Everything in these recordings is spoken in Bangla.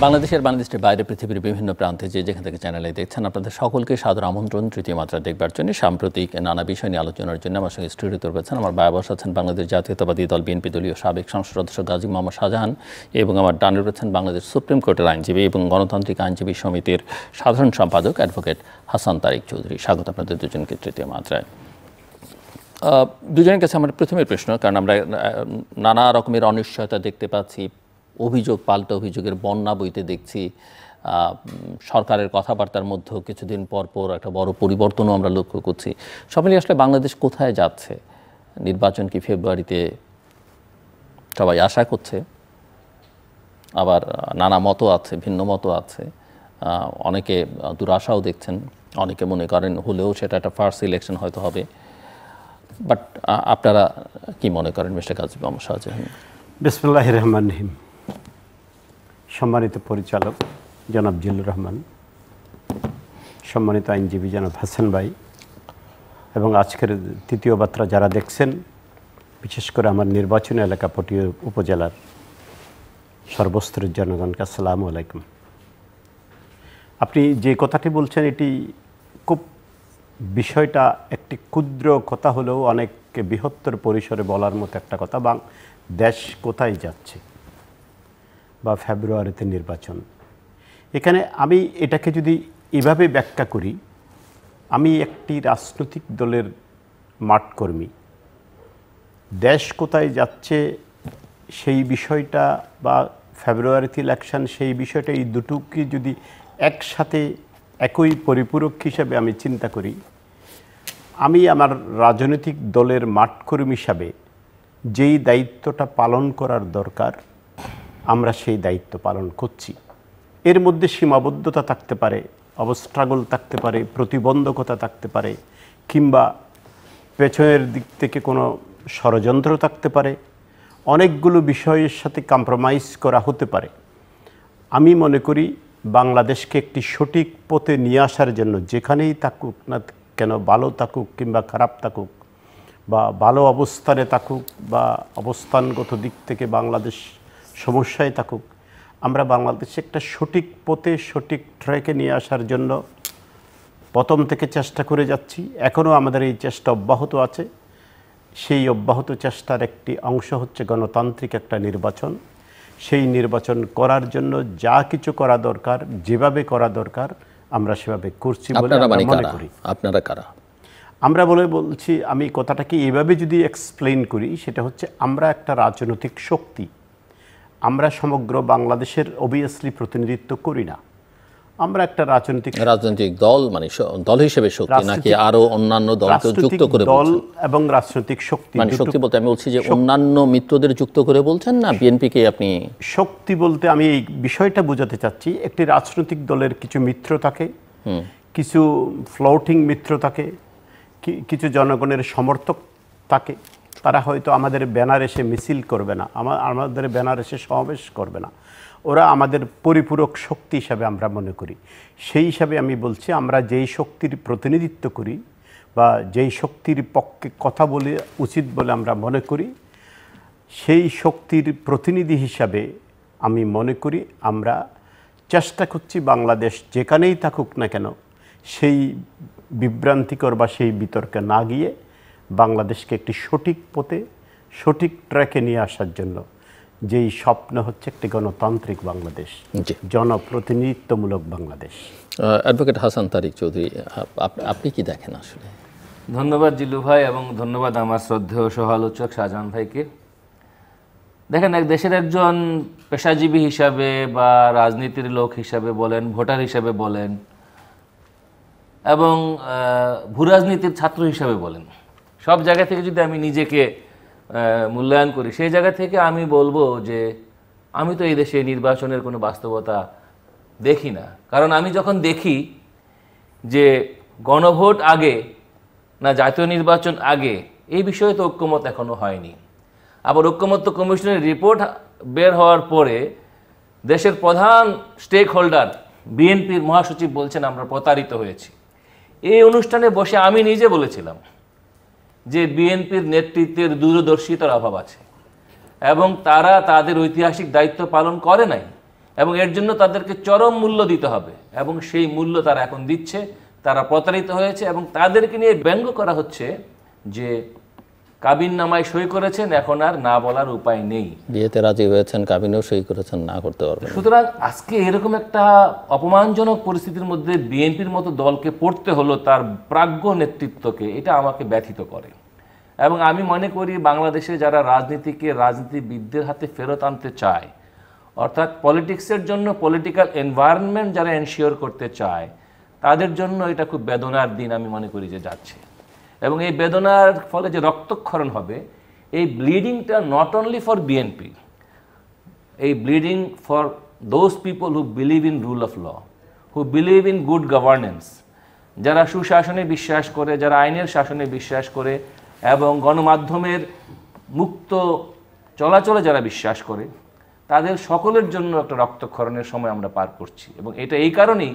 বাংলাদেশের বাইরে পৃথিবীর বিভিন্ন প্রান্তে যেখান থেকে চ্যানেলে দেখছেন আপনাদের সকলকে সাদর আমন্ত্রণ তৃতীয় মাত্রা দেখবার জন্য। সাম্প্রতিক নানা বিষয় নিয়ে আলোচনার জন্য আমার সঙ্গে স্টুডিওতে রয়েছেন আমার বাবা আছেন বাংলাদেশ জাতীয়তাবাদী দল বিএনপি দলীয় সাবেক সংসদ সদস্য গাজী মোহাম্মদ শাহজাহান এবং আমার ডানে রয়েছেন বাংলাদেশ সুপ্রিম কোর্টের আইনজীবী এবং গণতান্ত্রিক আইনজীবী সমিতির সাধারণ সম্পাদক অ্যাডভোকেট হাসান তারিক চৌধুরী। স্বাগত আপনাদের দুজনকে তৃতীয় মাত্রায়। দুজনের কাছে আমার প্রথমের প্রশ্ন, কারণ আমরা নানা রকমের অনিশ্চয়তা দেখতে পাচ্ছি, অভিযোগ পাল্টা অভিযোগের বন্যা বইতে দেখছি, সরকারের কথাবার্তার মধ্যেও কিছুদিন পর পর একটা বড় পরিবর্তনও আমরা লক্ষ্য করছি। সব মিলিয়ে আসলে বাংলাদেশ কোথায় যাচ্ছে? নির্বাচন কি ফেব্রুয়ারিতে সবাই আশা করছে, আবার নানা মতও আছে, ভিন্ন মতও আছে, অনেকে দুরাশাও দেখছেন, অনেকে মনে করেন হলেও সেটা একটা ফার্স্ট ইলেকশন হয়তো হবে। বাট আপনারা কি মনে করেন মিস্টার গাজী মোহাম্মদ শাহজাহান? বিসমিল্লাহির রহমানির রহিম। সম্মানিত পরিচালক জনাব জিল্লুর রহমান, সম্মানিত আইনজীবী জনাব হাসান ভাই, এবং আজকের তৃতীয় বার্তা যারা দেখছেন, বিশেষ করে আমার নির্বাচনী এলাকা পটিয়া উপজেলার সর্বস্তরের জনগণকে আসসালামু আলাইকুম। আপনি যে কথাটি বলছেন এটি খুব বিষয়টা একটি ক্ষুদ্র কথা হলেও অনেক বৃহত্তর পরিসরে বলার মতো একটা কথা। দেশ কোথায় যাচ্ছে বা ফেব্রুয়ারিতে নির্বাচন, এখানে আমি এটাকে যদি এভাবে ব্যাখ্যা করি, আমি একটি রাজনৈতিক দলের মাঠকর্মী। দেশ কোথায় যাচ্ছে সেই বিষয়টা বা ফেব্রুয়ারিতে ইলেকশন সেই বিষয়টা, এই দুটোকে যদি একসাথে একই পরিপূরক হিসাবে আমি চিন্তা করি, আমি আমার রাজনৈতিক দলের মাঠকর্মী হিসাবে যেই দায়িত্বটা পালন করার দরকার আমরা সেই দায়িত্ব পালন করছি। এর মধ্যে সীমাবদ্ধতা থাকতে পারে, অবস্ট্রাগল থাকতে পারে, প্রতিবন্ধকতা থাকতে পারে, কিংবা পেছনের দিক থেকে কোনো ষড়যন্ত্র থাকতে পারে, অনেকগুলো বিষয়ের সাথে কম্প্রোমাইজ করা হতে পারে। আমি মনে করি বাংলাদেশকে একটি সঠিক পথে নিয়ে আসার জন্য যেখানেই থাকুক না কেন, ভালো থাকুক কিংবা খারাপ থাকুক, বা ভালো অবস্থানে থাকুক বা অবস্থানগত দিক থেকে বাংলাদেশ সমস্যায় থাকুক, আমরা বাংলাদেশে একটা সঠিক পথে সঠিক ট্র্যাকে নিয়ে আসার জন্য প্রথম থেকে চেষ্টা করে যাচ্ছি। এখনও আমাদের এই চেষ্টা অব্যাহত আছে। সেই অব্যাহত চেষ্টার একটি অংশ হচ্ছে গণতান্ত্রিক একটা নির্বাচন। সেই নির্বাচন করার জন্য যা কিছু করা দরকার, যেভাবে করা দরকার আমরা সেভাবে করছি বলে মনে করি। আপনারা কারা? আমরা বলছি, আমি কথাটাকে এভাবে যদি এক্সপ্লেইন করি, সেটা হচ্ছে আমরা একটা রাজনৈতিক শক্তি। আমরা সমগ্র বাংলাদেশের অবভিয়াসলি প্রতিনিধিত্ব করি না। আমরা একটা রাজনৈতিক দল, মানে দল হিসেবে শক্তি নাকি আরো অন্যান্য দলকে যুক্ত করে দল এবং রাজনৈতিক শক্তি? মানে শক্তি বলতে আমি বলছি যে অন্যান্য মিত্রদের যুক্ত করে বলছেন না বিএনপিকে আপনি? শক্তি বলতে আমি এই বিষয়টা বোঝাতে চাচ্ছি, একটি রাজনৈতিক দলের কিছু মিত্র থাকে, কিছু ফ্লোটিং মিত্র থাকে, কিছু জনগণের সমর্থক থাকে। তারা হয়তো আমাদের ব্যানার এসে মিছিল করবে না, আমাদের ব্যানার এসে সমাবেশ করবে না, ওরা আমাদের পরিপূরক শক্তি হিসাবে আমরা মনে করি। সেই হিসাবে আমি বলছি, আমরা যেই শক্তির প্রতিনিধিত্ব করি বা যেই শক্তির পক্ষে কথা বলে উচিত বলে আমরা মনে করি, সেই শক্তির প্রতিনিধি হিসাবে আমি মনে করি আমরা চেষ্টা করছি বাংলাদেশ যেখানেই থাকুক না কেন সেই বিভ্রান্তিকর বা সেই বিতর্কে না গিয়ে বাংলাদেশকে একটি সঠিক পথে সঠিক ট্র্যাকে নিয়ে আসার জন্য, যেই স্বপ্ন হচ্ছে একটি গণতান্ত্রিক বাংলাদেশ, জনপ্রতিনিধিত্বমূলক বাংলাদেশ। অ্যাডভোকেট হাসান তারিক চৌধুরী, আপনি কি দেখেন আসলে? ধন্যবাদ জিল্লু ভাই, এবং ধন্যবাদ আমার শ্রদ্ধেয় সহ-আলোচক শাহজাহান ভাইকে। দেখেন, দেশের একজন পেশাজীবী হিসাবে বা রাজনীতির লোক হিসাবে বলেন, ভোটার হিসাবে বলেন, এবং ভূরাজনীতির ছাত্র হিসাবে বলেন, সব জায়গা থেকে যদি আমি নিজেকে মূল্যায়ন করি, সেই জায়গা থেকে আমি বলবো যে আমি তো এই দেশে নির্বাচনের কোনো বাস্তবতা দেখি না। কারণ আমি যখন দেখি যে গণভোট আগে না জাতীয় নির্বাচন আগে, এই বিষয়ে তো ঐক্যমত এখনও হয়নি। আবার ঐক্যমত্য কমিশনের রিপোর্ট বের হওয়ার পরে দেশের প্রধান স্টেক হোল্ডার বিএনপির মহাসচিব বলছেন আমরা প্রতারিত হয়েছি। এই অনুষ্ঠানে বসে আমি নিজে বলেছিলাম যে বিএনপির নেতৃত্বের দূরদর্শিতার অভাব আছে এবং তারা তাদের ঐতিহাসিক দায়িত্ব পালন করে নাই। এবং এর জন্য তাদেরকে চরম মূল্য দিতে হবে, এবং সেই মূল্য তারা এখন দিচ্ছে। তারা প্রতারিত হয়েছে এবং তাদেরকে নিয়ে ব্যঙ্গ করা হচ্ছে যে কাবিন নামায় সই করেছেন, এখন আর না বলার উপায় নেই। বিয়েতে রাজি হয়েছেন, কাবিনেও সই করেছেন, না করতে পারবেন। সুতরাং আজকে এরকম একটা অপমানজনক পরিস্থিতির মধ্যে বিএনপির মতো দলকে পড়তে হলো, তার প্রাজ্ঞ নেতৃত্বকে, এটা আমাকে ব্যথিত করে। এবং আমি মনে করি বাংলাদেশে যারা রাজনীতিকে রাজনীতিবিদদের হাতে ফেরত আনতে চায়, অর্থাৎ পলিটিক্সের জন্য পলিটিক্যাল এনভায়রনমেন্ট যারা এনশিওর করতে চায়, তাদের জন্য এটা খুব বেদনার দিন আমি মনে করি যে যাচ্ছে। এবং এই বেদনার ফলে যে রক্তক্ষরণ হবে, এই ব্লিডিংটা নট অনলি ফর বিএনপি, এই bleeding for those people who believe in rule of law, who believe in good governance, যারা সুশাসনে বিশ্বাস করে, যারা আইনের শাসনে বিশ্বাস করে এবং গণমাধ্যমের মুক্ত চলাচলে যারা বিশ্বাস করে, তাদের সকলের জন্য একটা রক্তক্ষরণের সময় আমরা পার করছি। এবং এটা এই কারণেই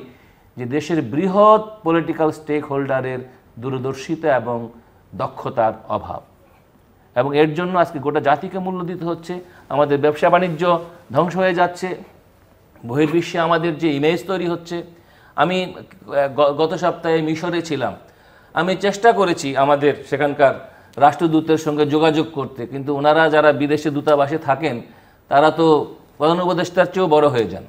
যে দেশের বৃহৎ পলিটিক্যাল স্টেক হোল্ডারের দূরদর্শিতা এবং দক্ষতার অভাব, এবং এর জন্য আজকে গোটা জাতিকে মূল্য দিতে হচ্ছে। আমাদের ব্যবসা বাণিজ্য ধ্বংস হয়ে যাচ্ছে, বহির্বিশ্বে আমাদের যে ইমেজ তৈরি হচ্ছে। আমি গত সপ্তাহে মিশরে ছিলাম, আমি চেষ্টা করেছি আমাদের সেখানকার রাষ্ট্রদূতের সঙ্গে যোগাযোগ করতে, কিন্তু ওনারা যারা বিদেশে দূতাবাসে থাকেন তারা তো প্রধান উপদেষ্টার চেয়েও বড় হয়ে যান।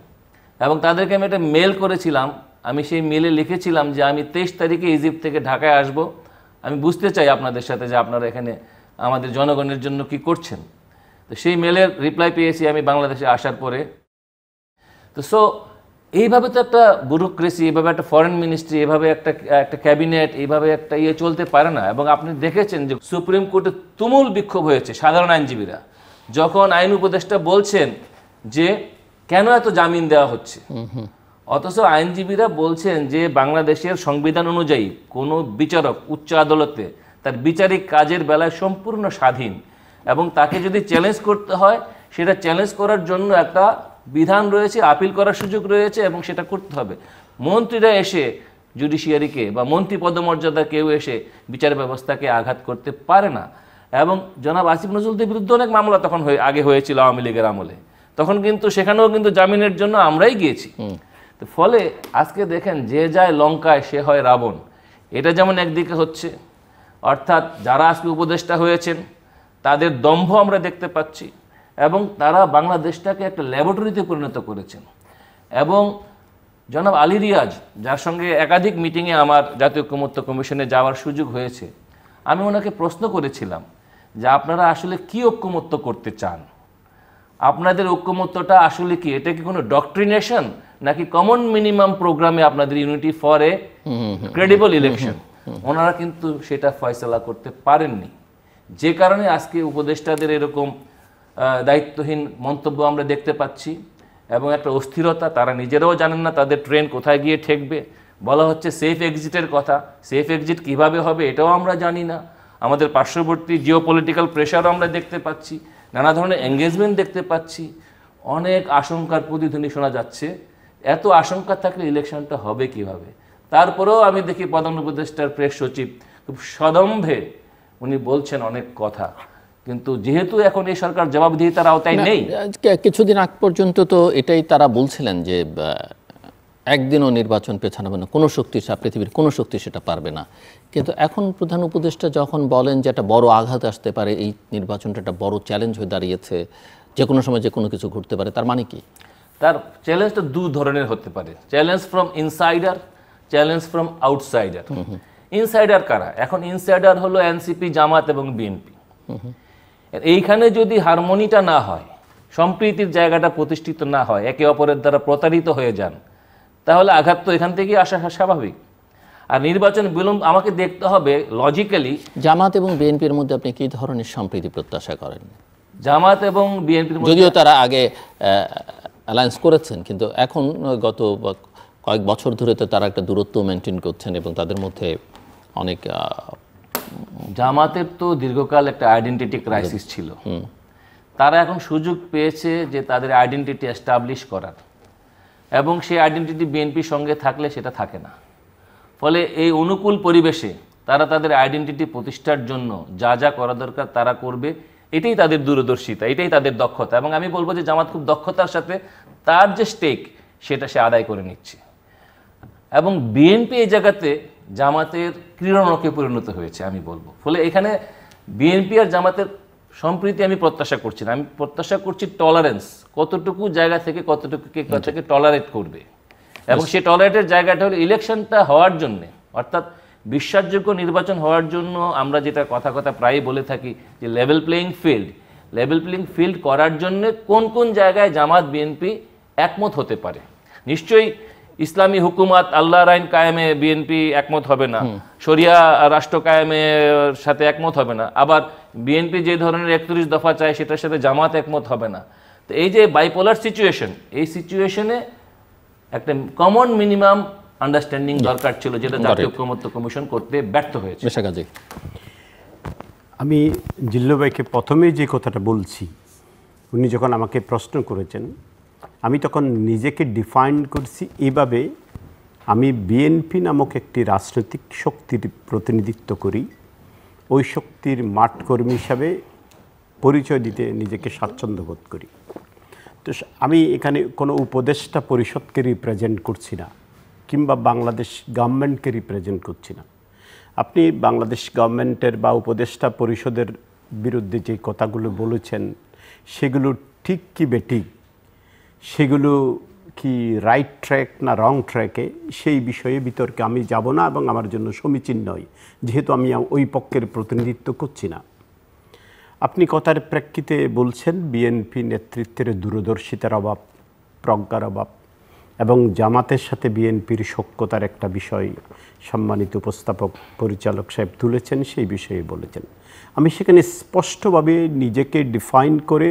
এবং তাদেরকে আমি একটা মেল করেছিলাম, আমি সেই মেলে লিখেছিলাম যে আমি 23 তারিখে ইজিপ্ট থেকে ঢাকায় আসব, আমি বুঝতে চাই আপনাদের সাথে যে আপনারা এখানে আমাদের জনগণের জন্য কি করছেন। তো সেই মেলের রিপ্লাই পেয়েছি আমি বাংলাদেশে আসার পরে। তো এইভাবে তো একটা ব্যুরোক্রেসি, এইভাবে একটা ফরেন মিনিস্ট্রি, এইভাবে একটা ক্যাবিনেট, এইভাবে একটা চলতে পারে না। এবং আপনি দেখেছেন যে সুপ্রিম কোর্টে তুমুল বিক্ষোভ হয়েছে সাধারণ আইনজীবীরা, যখন আইন উপদেষ্টা বলছেন যে কেন এত জামিন দেওয়া হচ্ছে, অথচ আইনজীবীরা বলছেন যে বাংলাদেশের সংবিধান অনুযায়ী কোনো বিচারক উচ্চ আদালতে তার বিচারিক কাজের বেলায় সম্পূর্ণ স্বাধীন, এবং তাকে যদি চ্যালেঞ্জ করতে হয় সেটা চ্যালেঞ্জ করার জন্য একটা বিধান রয়েছে, আপিল করার সুযোগ রয়েছে, এবং সেটা করতে হবে। মন্ত্রীরা এসে জুডিশিয়ারিকে বা মন্ত্রী পদমর্যাদা কেউ এসে বিচার ব্যবস্থাকে আঘাত করতে পারে না। এবং জনাব আসিফ নজরুলদের বিরুদ্ধে অনেক মামলা তখন আগে হয়েছিল আওয়ামী লীগের আমলে, তখন কিন্তু সেখানেও কিন্তু জামিনের জন্য আমরাই গিয়েছি। তো ফলে আজকে দেখেন যে যায় লঙ্কায় সে হয় রাবণ, এটা যেমন একদিকে হচ্ছে, অর্থাৎ যারা আজকে উপদেষ্টা হয়েছেন তাদের দম্ভ আমরা দেখতে পাচ্ছি, এবং তারা বাংলাদেশটাকে একটা ল্যাবরেটরিতে পরিণত করেছেন। এবং জনাব আলী রিয়াজ, যার সঙ্গে একাধিক মিটিংয়ে আমার জাতীয় ঐকমত্য কমিশনে যাওয়ার সুযোগ হয়েছে, আমি ওনাকে প্রশ্ন করেছিলাম যে আপনারা আসলে কি ঐকমত্য করতে চান, আপনাদের ঐকমত্যটা আসলে কি, এটা কি কোনো ডক্ট্রিনেশন নাকি কমন মিনিমাম প্রোগ্রামে আপনাদের unity for a credible election? ওনারা কিন্তু সেটা ফয়সলা করতে পারেননি, যে কারণে আজকে উপদেষ্টাদের এরকম দায়িত্বহীন মন্তব্য আমরা দেখতে পাচ্ছি, এবং একটা অস্থিরতা, তারা নিজেরাও জানেন না তাদের ট্রেন কোথায় গিয়ে ঠেকবে। বলা হচ্ছে সেফ এক্সিটের কথা, সেফ এক্সিট কিভাবে হবে এটাও আমরা জানি না। আমাদের পার্শ্ববর্তী জিওপলিটিক্যাল প্রেশারও আমরা দেখতে পাচ্ছি, নানা ধরনের এঙ্গেজমেন্ট দেখতে পাচ্ছি, অনেক আশঙ্কার প্রতিধ্বনি শোনা যাচ্ছে। এত আশঙ্কা থাকলে ইলেকশনটা হবে কিভাবে? তারপরেও আমি দেখি প্রধান উপদেষ্টার প্রেস সচিব খুব সদম্ভে উনি বলছেন অনেক কথা, কিন্তু যেহেতু এখন এই সরকার জবাবদিহিতার আওতায় নেই। কিছুদিন আগ পর্যন্ত তো এটাই তারা বলছিলেন যে একদিনও নির্বাচন পেছানো না, কোনো শক্তি, পৃথিবীর কোনো শক্তি সেটা পারবে না। কিন্তু এখন প্রধান উপদেষ্টা যখন বলেন যে একটা বড় আঘাত আসতে পারে, এই নির্বাচনটা একটা বড় চ্যালেঞ্জ হয়ে দাঁড়িয়েছে, যে কোনো সময় যে কোনো কিছু ঘটতে পারে, তার মানে কি? তার চ্যালেঞ্জটা দু ধরনের হতে পারে, challenge from insider, challenge from outsider. Insider কারা? এখন ইনসাইডার হলো এনসিপি, জামাত এবং বিএনপি। এইখানে যদি হারমোনিটা না হয়, সম্প্রীতির জায়গাটা প্রতিষ্ঠিত না হয়, একে অপরের দ্বারা প্রতারিত হয়ে যান, তাহলে আঘাত তো এখান থেকেই আসা স্বাভাবিক। আর নির্বাচন বিলম্ব আমাকে দেখতে হবে লজিক্যালি। জামাত এবং বিএনপির মধ্যে আপনি কি ধরনের সম্প্রীতি প্রত্যাশা করেন? জামাত এবং বিএনপির মধ্যে, যদিও তারা আগে অ্যালায়েন্স করেছেন, কিন্তু এখন গত কয়েক বছর ধরে তো তারা একটা দূরত্ব মেনটেন করছেন, এবং তাদের মধ্যে অনেক জামাতের তো দীর্ঘকাল একটা আইডেন্টিটি ক্রাইসিস ছিল। তারা এখন সুযোগ পেয়েছে যে তাদের আইডেন্টিটি এস্টাবলিশ করার, এবং সেই আইডেন্টিটি বিএনপির সঙ্গে থাকলে সেটা থাকে না। ফলে এই অনুকূল পরিবেশে তারা তাদের আইডেন্টিটি প্রতিষ্ঠার জন্য যা যা করা দরকার তারা করবে, এটাই তাদের দূরদর্শিতা, এটাই তাদের দক্ষতা। এবং আমি বলবো যে জামাত খুব দক্ষতার সাথে তার যে স্টেক সেটা সে আদায় করে নিচ্ছে। এবং বিএনপি এই জায়গাতে জামাতের ক্রীড়নকে পরিণত হয়েছে আমি বলবো। ফলে এখানে বিএনপি আর জামাতের সম্প্রীতি আমি প্রত্যাশা করছি না, আমি প্রত্যাশা করছি টলারেন্স, কতটুকু জায়গা থেকে কতটুকু কে কথাকে টলারেট করবে। এবং সেই টলারেটের জায়গাটা হলো ইলেকশনটা হওয়ার জন্যে, অর্থাৎ বিশ্বাসযোগ্য নির্বাচন হওয়ার জন্য আমরা যেটা কথা প্রায়ই বলে থাকি যে লেভেল প্লেইং ফিল্ড করার জন্য কোন কোন জায়গায় জামাত বিএনপি একমত হতে পারে। নিশ্চয়ই ইসলামী হুকুমাত আল্লাহর আইন কায়েমে বিএনপি একমত হবে না, শরিয়া রাষ্ট্র কায়েমের সাথে একমত হবে না, আবার বিএনপি যে ধরনের 31 দফা চায় সেটার সাথে জামাত একমত হবে না। তো এই যে বাইপোলার সিচুয়েশন, এই সিচুয়েশনে একটা কমন মিনিমাম আন্ডারস্ট্যান্ডিং দরকার ছিল, যেটা জাতীয় ঐকমত্য কমিশন করতে ব্যর্থ হয়েছে। আমি জিল্লু ভাইকে প্রথমেই যে কথাটা বলছি, উনি যখন আমাকে প্রশ্ন করেছেন আমি তখন নিজেকে ডিফাইন করছি এভাবে, আমি বিএনপি নামক একটি রাজনৈতিক শক্তির প্রতিনিধিত্ব করি, ওই শক্তির মাঠকর্মী হিসাবে পরিচয় দিতে নিজেকে স্বাচ্ছন্দ্য বোধ করি। তো আমি এখানে কোনো উপদেষ্টা পরিষদকে রিপ্রেজেন্ট করছি না, কিংবা বাংলাদেশ গভর্নমেন্টকে রিপ্রেজেন্ট করছি না। আপনি বাংলাদেশ গভর্নমেন্টের বা উপদেষ্টা পরিষদের বিরুদ্ধে যে কথাগুলো বলেছেন সেগুলো ঠিক কি বেঠিক, সেগুলো কি রাইট ট্র্যাক না রং ট্র্যাকে, সেই বিষয়ে বিতর্কে আমি যাব না এবং আমার জন্য সমীচীন নয়, যেহেতু আমি ওই পক্ষের প্রতিনিধিত্ব করছি না। আপনি কথার প্রেক্ষিতে বলছেন বিএনপি নেতৃত্বের দূরদর্শিতার অভাব, প্রজ্ঞার অভাব, এবং জামাতের সাথে বিএনপির সখ্যতার একটা বিষয় সম্মানিত উপস্থাপক পরিচালক সাহেব তুলেছেন, সেই বিষয়ে বলেছেন। আমি সেখানে স্পষ্টভাবে নিজেকে ডিফাইন করে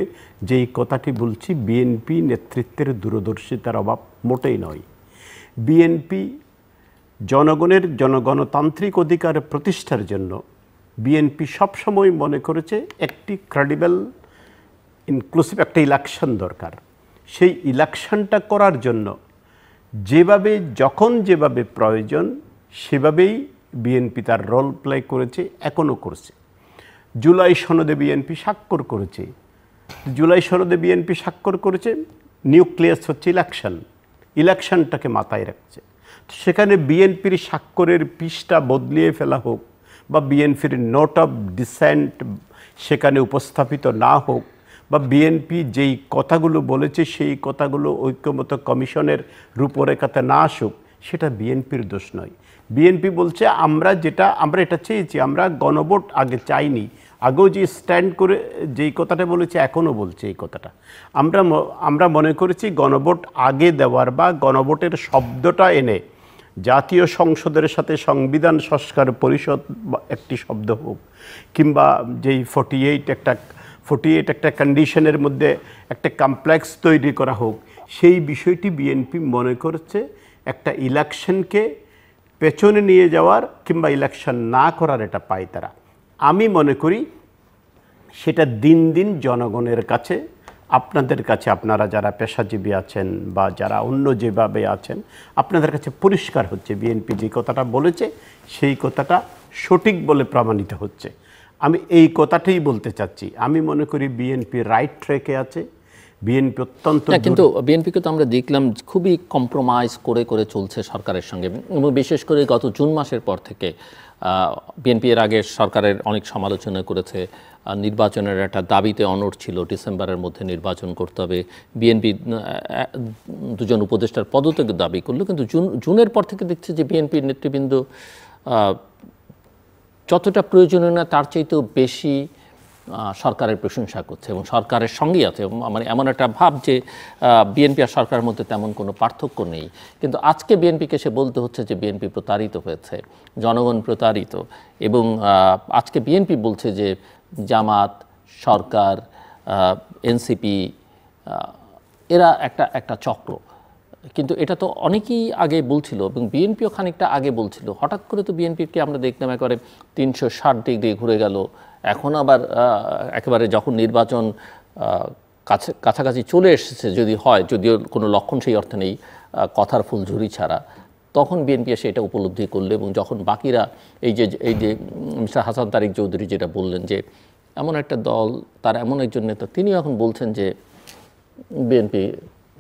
যেই কথাটি বলছি, বিএনপি নেতৃত্বের দূরদর্শিতার অভাব মোটেই নয়। বিএনপি জনগণের জনগণতান্ত্রিক অধিকার প্রতিষ্ঠার জন্য বিএনপি সবসময় মনে করেছে একটি ক্রেডিবল ইনক্লুসিভ একটা ইলেকশন দরকার। সেই ইলেকশনটা করার জন্য যেভাবে যখন যেভাবে প্রয়োজন সেভাবেই বিএনপি তার রোল প্লে করেছে, এখনও করছে। জুলাই সনদে বিএনপি স্বাক্ষর করেছে, জুলাই সনদে বিএনপি স্বাক্ষর করেছে, নিউক্লিয়াস হচ্ছে ইলেকশনটাকে মাথায় রাখছে। সেখানে বিএনপির স্বাক্ষরের পৃষ্ঠা বদলিয়ে ফেলা হোক বা বিএনপির নোট অফ ডিসেন্ট সেখানে উপস্থাপিত না হোক, বা বিএনপি যেই কথাগুলো বলেছে সেই কথাগুলো ঐক্যমত্য কমিশনের রূপরেখাতে না আসুক, সেটা বিএনপির দোষ নয়। বিএনপি বলছে আমরা এটা চেয়েছি, আমরা গণভোট আগে চাইনি, আগেও যে স্ট্যান্ড করে যেই কথাটা বলেছে এখনও বলছে এই কথাটা। আমরা মনে করেছি গণভোট আগে দেওয়ার বা গণভোটের শব্দটা এনে জাতীয় সংসদের সাথে সংবিধান সংস্কার পরিষদ একটি শব্দ হোক, কিংবা যেই 48 একটা কন্ডিশনের মধ্যে একটা কমপ্লেক্স তৈরি করা হোক, সেই বিষয়টি বিএনপি মনে করছে একটা ইলেকশনকে পেছনে নিয়ে যাওয়ার কিংবা ইলেকশন না করার এটা পায় তারা। আমি মনে করি সেটা দিন দিন জনগণের কাছে, আপনাদের কাছে, আপনারা যারা পেশাজীবী আছেন বা যারা অন্য যেভাবে আছেন, আপনাদের কাছে পরিষ্কার হচ্ছে বিএনপি যে কথাটা বলেছে সেই কথাটা সঠিক বলে প্রমাণিত হচ্ছে। আমি এই কথাটাই বলতে চাচ্ছি। আমি মনে করি বিএনপি রাইট ট্র্যাকে আছে। বিএনপি অত্যন্ত, কিন্তু বিএনপিকে তো আমরা দেখলাম খুবই কম্প্রোমাইজ করে চলছে সরকারের সঙ্গে, এবং বিশেষ করে গত জুন মাসের পর থেকে বিএনপি এর আগে সরকারের অনেক সমালোচনা করেছে, নির্বাচনের একটা দাবিতে অনড় ছিল, ডিসেম্বরের মধ্যে নির্বাচন করতে হবে। বিএনপি দুজন উপদেষ্টার পদত্যাগের দাবি করলো, কিন্তু জুনের পর থেকে দেখছে যে বিএনপির নেতৃবৃন্দ যতটা প্রয়োজনীয় না তার চাইতেও বেশি সরকারের প্রশংসা করছে এবং সরকারের সঙ্গেই আছে। মানে এমন একটা ভাব যে বিএনপি আর সরকারের মধ্যে তেমন কোনো পার্থক্য নেই। কিন্তু আজকে বিএনপিকে সে বলতে হচ্ছে যে বিএনপি প্রতারিত হয়েছে, জনগণ প্রতারিত, এবং আজকে বিএনপি বলছে যে জামাত, সরকার, এনসিপি এরা একটা চক্র। কিন্তু এটা তো অনেকেই আগে বলছিল এবং বিএনপিও খানিকটা আগে বলছিল। হঠাৎ করে তো বিএনপিকে আমরা দেখলাম একেবারে 360 ডিগ্রি ঘুরে গেল। এখন আবার একেবারে যখন নির্বাচন কাছাকাছি চলে এসেছে, যদিও কোনো লক্ষণ সেই অর্থে নেই, কথার ফুলঝুরি ছাড়া, তখন বিএনপি এসে এটা উপলব্ধি করলো। এবং যখন বাকিরা এই যে মিস্টার হাসান তারিক চৌধুরী যেটা বললেন যে এমন একটা দল, তার এমন একজন নেতা, তিনিও এখন বলছেন যে বিএনপি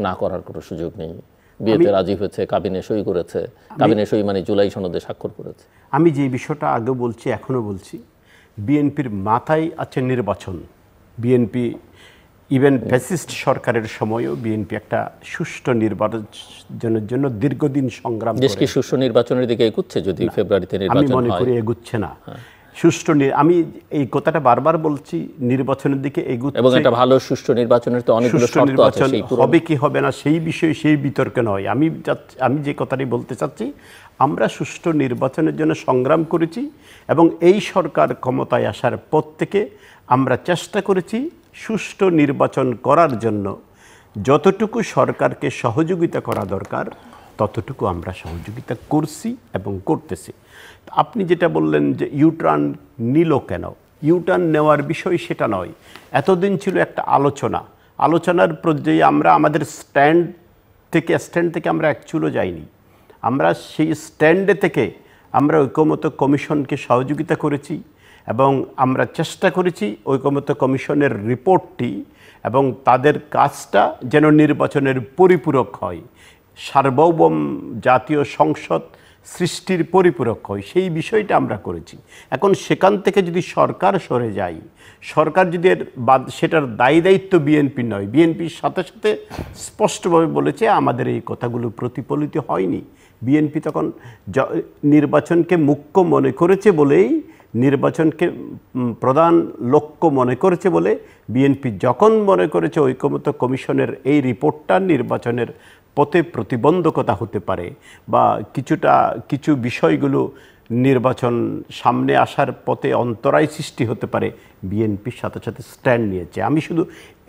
না করার কোনো সুযোগ নেই, বিয়েতে রাজি হয়েছে, কাবিনে সই করেছে, কাবিনে সই মানে জুলাই সনদে স্বাক্ষর করেছে। আমি যে বিষয়টা আগে বলছি এখনও বলছি, বিএনপির মাথায় আছে নির্বাচন। বিএনপি ইভেন ফ্যাসিস্ট সরকারের সময়ও বিএনপি একটা সুষ্ঠু নির্বাচনের জন্য দীর্ঘদিন সংগ্রাম দেশ কি সুষ্ঠু নির্বাচনের দিকে এগুচ্ছে যদি ফেব্রুয়ারিতে আমি নির্বাচন মনে করি এগুচ্ছে না। সুষ্ঠু আমি এই কথাটা বারবার বলছি, নির্বাচনের দিকে এগুচ্ছে এবং একটা ভালো সুষ্ঠু নির্বাচনের তো অনেকগুলো সুষ্ঠু শর্ত আছে, নির্বাচন সেই হবে কি হবে না সেই বিষয়ে সেই বিতর্কে নয়। আমি যে কথাটি বলতে চাচ্ছি, আমরা সুষ্ঠু নির্বাচনের জন্য সংগ্রাম করেছি এবং এই সরকার ক্ষমতায় আসার পর থেকে আমরা চেষ্টা করেছি সুষ্ঠু নির্বাচন করার জন্য যতটুকু সরকারকে সহযোগিতা করা দরকার ততটুকু আমরা সহযোগিতা করছি এবং করতেছি। আপনি যেটা বললেন যে ইউটার্ন নিল কেন, ইউটার্ন নেওয়ার বিষয় সেটা নয়। এতদিন ছিল একটা আলোচনার পর্যায়ে আমরা আমাদের স্ট্যান্ড থেকে আমরা অ্যাকচুয়ালও যাইনি। আমরা সেই স্ট্যান্ডে থেকে আমরা ঐকমত্য কমিশনকে সহযোগিতা করেছি এবং আমরা চেষ্টা করেছি ঐকমত্য কমিশনের রিপোর্টটি এবং তাদের কাজটা যেন নির্বাচনের পরিপূরক হয়, সার্বভৌম জাতীয় সংসদ সৃষ্টির পরিপূরক হয়, সেই বিষয়টা আমরা করেছি। এখন সেখান থেকে যদি সরকার সরে যায়, সরকার যদি সেটার দায়িত্ব বিএনপি নয়, বিএনপির সাথে সাথে স্পষ্টভাবে বলেছে আমাদের এই কথাগুলো প্রতিফলিত হয়নি। বিএনপি তখন নির্বাচনকে মুখ্য মনে করেছে বলেই, নির্বাচনকে প্রধান লক্ষ্য মনে করেছে বলে বিএনপি যখন মনে করেছে ঐকমত্য কমিশনের এই রিপোর্টটা নির্বাচনের পথে প্রতিবন্ধকতা হতে পারে বা কিছু বিষয়গুলো নির্বাচন সামনে আসার পথে অন্তরায় সৃষ্টি হতে পারে, বিএনপির সাথে সাথে স্ট্যান্ড নিয়েছে। আমি শুধু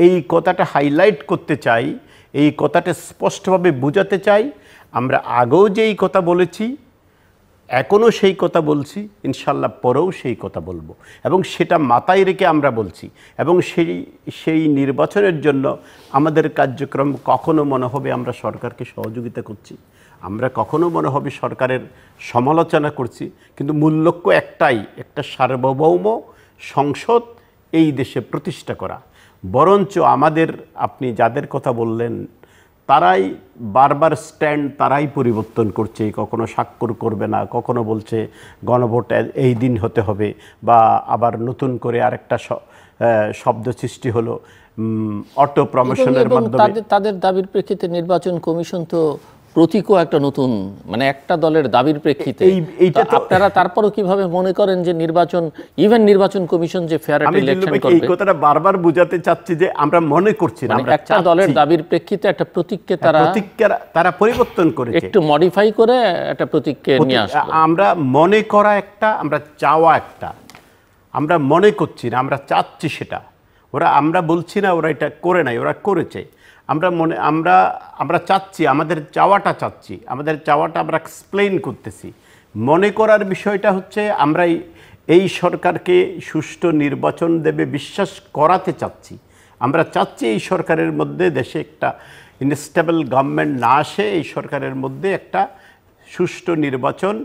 এই কথাটা হাইলাইট করতে চাই, এই কথাটা স্পষ্টভাবে বোঝাতে চাই। আমরা আগেও যেই কথা বলেছি, এখনও সেই কথা বলছি, ইনশাল্লাহ পরেও সেই কথা বলবো এবং সেটা মাথায় রেখে আমরা বলছি। এবং সেই নির্বাচনের জন্য আমাদের কার্যক্রম কখনো মনে হবে আমরা সরকারকে সহযোগিতা করছি, আমরা কখনো মনে হবে সরকারের সমালোচনা করছি, কিন্তু মূল লক্ষ্য একটাই, একটা সার্বভৌম সংসদ এই দেশে প্রতিষ্ঠা করা। বরঞ্চ আমাদের, আপনি যাদের কথা বললেন, তারাই বারবার স্ট্যান্ড তারাই পরিবর্তন করছে, কখনো স্বাক্ষর করবে না, কখনো বলছে গণভোট এই দিন হতে হবে, বা আবার নতুন করে আরেকটা শব্দ সৃষ্টি হলো অটো প্রমোশনের মাধ্যমে। তাদের দাবির প্রেক্ষিতে নির্বাচন কমিশন তো প্রতীকও একটা নতুন, মানে একটা দলের দাবির প্রেক্ষিতে আপনারা তারপরও কিভাবে মনে করেন যে নির্বাচন কমিশন যে ফেয়ার ইলেকশন করবে? এই কথাটা বারবার বোঝাতে চাচ্ছি যে আমরা মনে করছি না, আমরা একটা দলের দাবির প্রেক্ষিতে একটা প্রতীককে তারা পরিবর্তন করেছে, একটু মডিফাই করে একটা প্রতীককে নিয়ে আসলো। আমরা মনে করা একটা, আমরা চাওয়া একটা। আমরা মনে করছি না, আমরা চাচ্ছি সেটা। আমরা বলছি না ওরা এটা করে নাই, ওরা করেছে। আমরা চাচ্ছি, আমাদের চাওয়াটা আমরা এক্সপ্লেইন করতেছি। মনে করার বিষয়টা হচ্ছে আমরা এই সরকারকে সুষ্ঠু নির্বাচন দেবে বিশ্বাস করাতে চাচ্ছি। আমরা চাচ্ছি এই সরকারের মধ্যে দেশে একটা ইনস্টেবল গভর্নমেন্ট না আসে, এই সরকারের মধ্যে একটা সুষ্ঠু নির্বাচন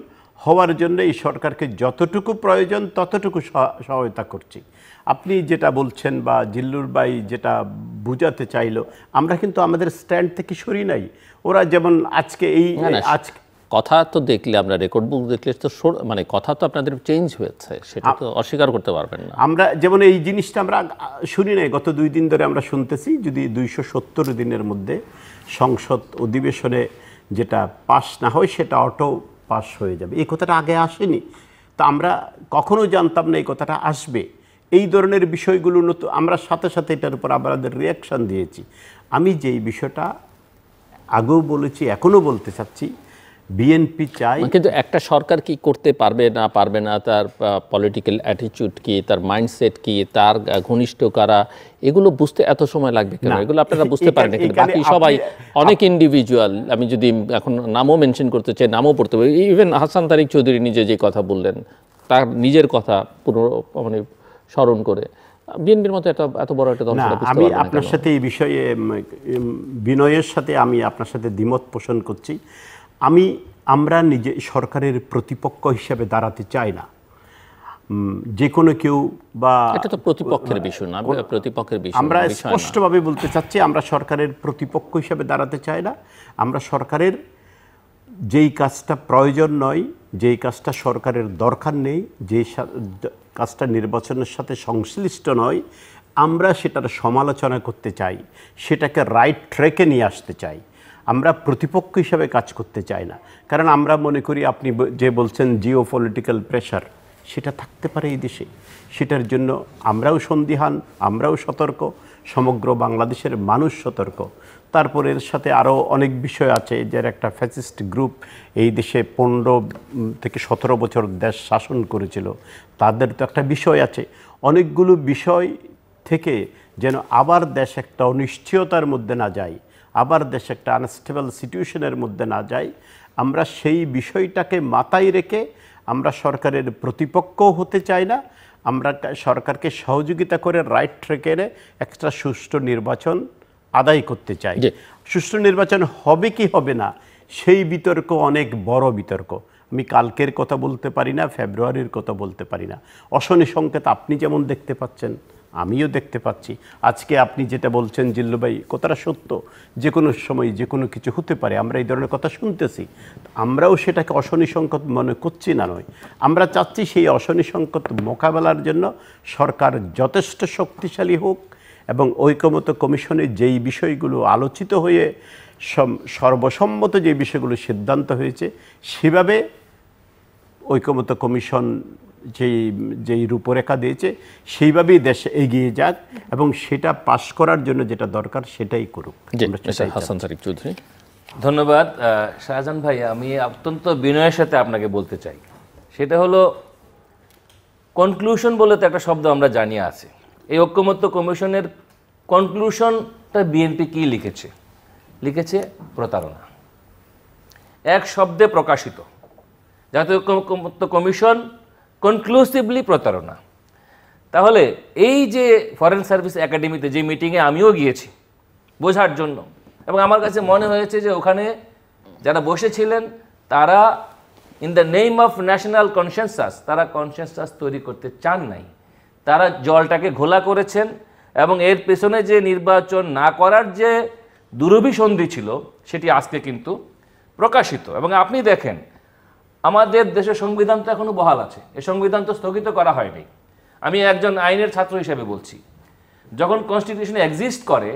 হওয়ার জন্য এই সরকারকে যতটুকু প্রয়োজন ততটুকু সহায়তা করছি। আপনি যেটা বলছেন বা জিল্লুর ভাই যেটা বুঝাতে চাইলো, আমরা কিন্তু আমাদের স্ট্যান্ড থেকে সরি নাই। ওরা যেমন আজকে কথা তো দেখলে, আমরা রেকর্ড বুক দেখলে তো মানে কথা তো আপনাদের চেঞ্জ হয়েছে, সেটা তো অস্বীকার করতে পারবেন না। আমরা যেমন এই জিনিসটা আমরা শুনি নাই, গত 2 দিন ধরে আমরা শুনতেছি যদি 270 দিনের মধ্যে সংসদ অধিবেশনে যেটা পাস না হয় সেটা অটো পাস হয়ে যাবে, এই কথাটা আগে আসেনি। তা আমরা কখনো জানতাম না এই কথাটা আসবে। এই ধরনের বিষয়গুলো নতুন, আমরা সাথে সাথে এটার উপর আমাদের রিয়াকশান দিয়েছি। আমি যেই বিষয়টা আগেও বলেছি, এখনও বলতে চাচ্ছি, বিএনপি চাই, কিন্তু একটা সরকার কি করতে পারবে না, তার পলিটিক্যাল অ্যাটিটিউড কি, তার মাইন্ডসেট কি, তার ঘনিষ্ঠ কারা, এগুলো বুঝতে এত সময় লাগবে কেন? এগুলো আপনারা বুঝতে পারেন না, কিন্তু বাকি সবাই অনেক ইন্ডিভিজুয়াল। আমি যদি এখন নামও মেনশন করতে চাই, নামও পড়তে পারি, ইভেন হাসান তারিক চৌধুরী নিজে যে কথা বললেন, তার নিজের কথা মানে স্মরণ করে বিএনপির মতো এত বড় একটা দল। আমি আপনার সাথে এই বিষয়ে বিনয়ের সাথে আমি আপনার সাথে দ্বিমত পোষণ করছি। আমরা নিজে সরকারের প্রতিপক্ষ হিসেবে দাঁড়াতে চাই না। যে কোনো কেউ বা এটা তো প্রতিপক্ষের বিষয় না, প্রতিপক্ষের বিষয় আমরা বিষয় না। স্পষ্টভাবে বলতে চাচ্ছি, আমরা সরকারের প্রতিপক্ষ হিসেবে দাঁড়াতে চাই না। আমরা সরকারের যেই কাজটা প্রয়োজন নয়, যেই কাজটা সরকারের দরকার নেই, যেই কাজটা নির্বাচনের সাথে সংশ্লিষ্ট নয়, আমরা সেটার সমালোচনা করতে চাই, সেটাকে রাইট ট্র্যাকে নিয়ে আসতে চাই। আমরা প্রতিপক্ষ হিসাবে কাজ করতে চাই না। কারণ আমরা মনে করি আপনি যে বলছেন জিও পলিটিক্যাল প্রেশার, সেটা থাকতে পারে এই দেশে। সেটার জন্য আমরাও সন্দিহান, আমরাও সতর্ক, সমগ্র বাংলাদেশের মানুষ সতর্ক। তারপরে এর সাথে আরও অনেক বিষয় আছে, যার একটা ফ্যাসিস্ট গ্রুপ এই দেশে 15 থেকে 17 বছর দেশ শাসন করেছিল, তাদের তো একটা বিষয় আছে। অনেকগুলো বিষয় থেকে যেন আবার দেশ একটা অনিশ্চয়তার মধ্যে না যায়, আবার দেশ একটা আনস্টেবল সিচুয়েশনের মধ্যে না যায়, আমরা সেই বিষয়টাকে মাথায় রেখে আমরা সরকারের প্রতিপক্ষও হতে চাই না। আমরা সরকারকে সহযোগিতা করে রাইট ট্র্যাকে এনে একটা সুষ্ঠু নির্বাচন আদায় করতে চাই। সুষ্ঠু নির্বাচন হবে কি হবে না সেই বিতর্ক অনেক বড় বিতর্ক। আমি কালকের কথা বলতে পারি না, ফেব্রুয়ারির কথা বলতে পারি না। অশনি সংকেত আপনি যেমন দেখতে পাচ্ছেন, আমিও দেখতে পাচ্ছি। আজকে আপনি যেটা বলছেন জিল্লু ভাই, কথাটা সত্য, যে কোনো সময় যে কোনো কিছু হতে পারে, আমরা এই ধরনের কথা শুনতেছি। আমরাও সেটাকে অশনি সংকেত মনে করছি না নয়, আমরা চাচ্ছি সেই অশনি সংকেত মোকাবেলার জন্য সরকার যথেষ্ট শক্তিশালী হোক এবং ঐকমত্য কমিশনে যেই বিষয়গুলো আলোচিত হয়ে সর্বসম্মত যে বিষয়গুলো সিদ্ধান্ত হয়েছে, সেভাবে ঐকমত্য কমিশন যেই রূপরেখা দিয়েছে সেইভাবেই দেশ এগিয়ে যাক এবং সেটা পাশ করার জন্য যেটা দরকার সেটাই করুক। হাসান তারিক চৌধুরী। ধন্যবাদ শাহজাহান ভাই। আমি অত্যন্ত বিনয়ের সাথে আপনাকে বলতে চাই, সেটা হলো কনক্লুশন বলে তো একটা শব্দ আমরা জানি আছে। এই ঐকমত্য কমিশনের কনক্লুশনটা বিএনপি কি লিখেছে? লিখেছে প্রতারণা, এক শব্দে প্রকাশিত। জাতীয় ঐকমত্য কমিশন কনক্লুসিভলি প্রতারণা। তাহলে এই যে ফরেন সার্ভিস একাডেমিতে যে মিটিংয়ে আমিও গিয়েছি বোঝার জন্য, এবং আমার কাছে মনে হয়েছে যে ওখানে যারা বসেছিলেন তারা in the name of national consensus, তারা কনসেনসাস তৈরি করতে চান নাই, তারা জলটাকে ঘোলা করেছেন। এবং এর পেছনে যে নির্বাচন না করার যে দুরভিসন্ধি ছিল সেটি আজকে কিন্তু প্রকাশিত। এবং আপনি দেখেন আমাদের দেশের সংবিধান তো এখনো বহাল আছে, এই সংবিধান তো স্থগিত করা হয়নি। আমি একজন আইনের ছাত্র হিসেবে বলছি, যখন কনস্টিটিউশন এক্সিস্ট করে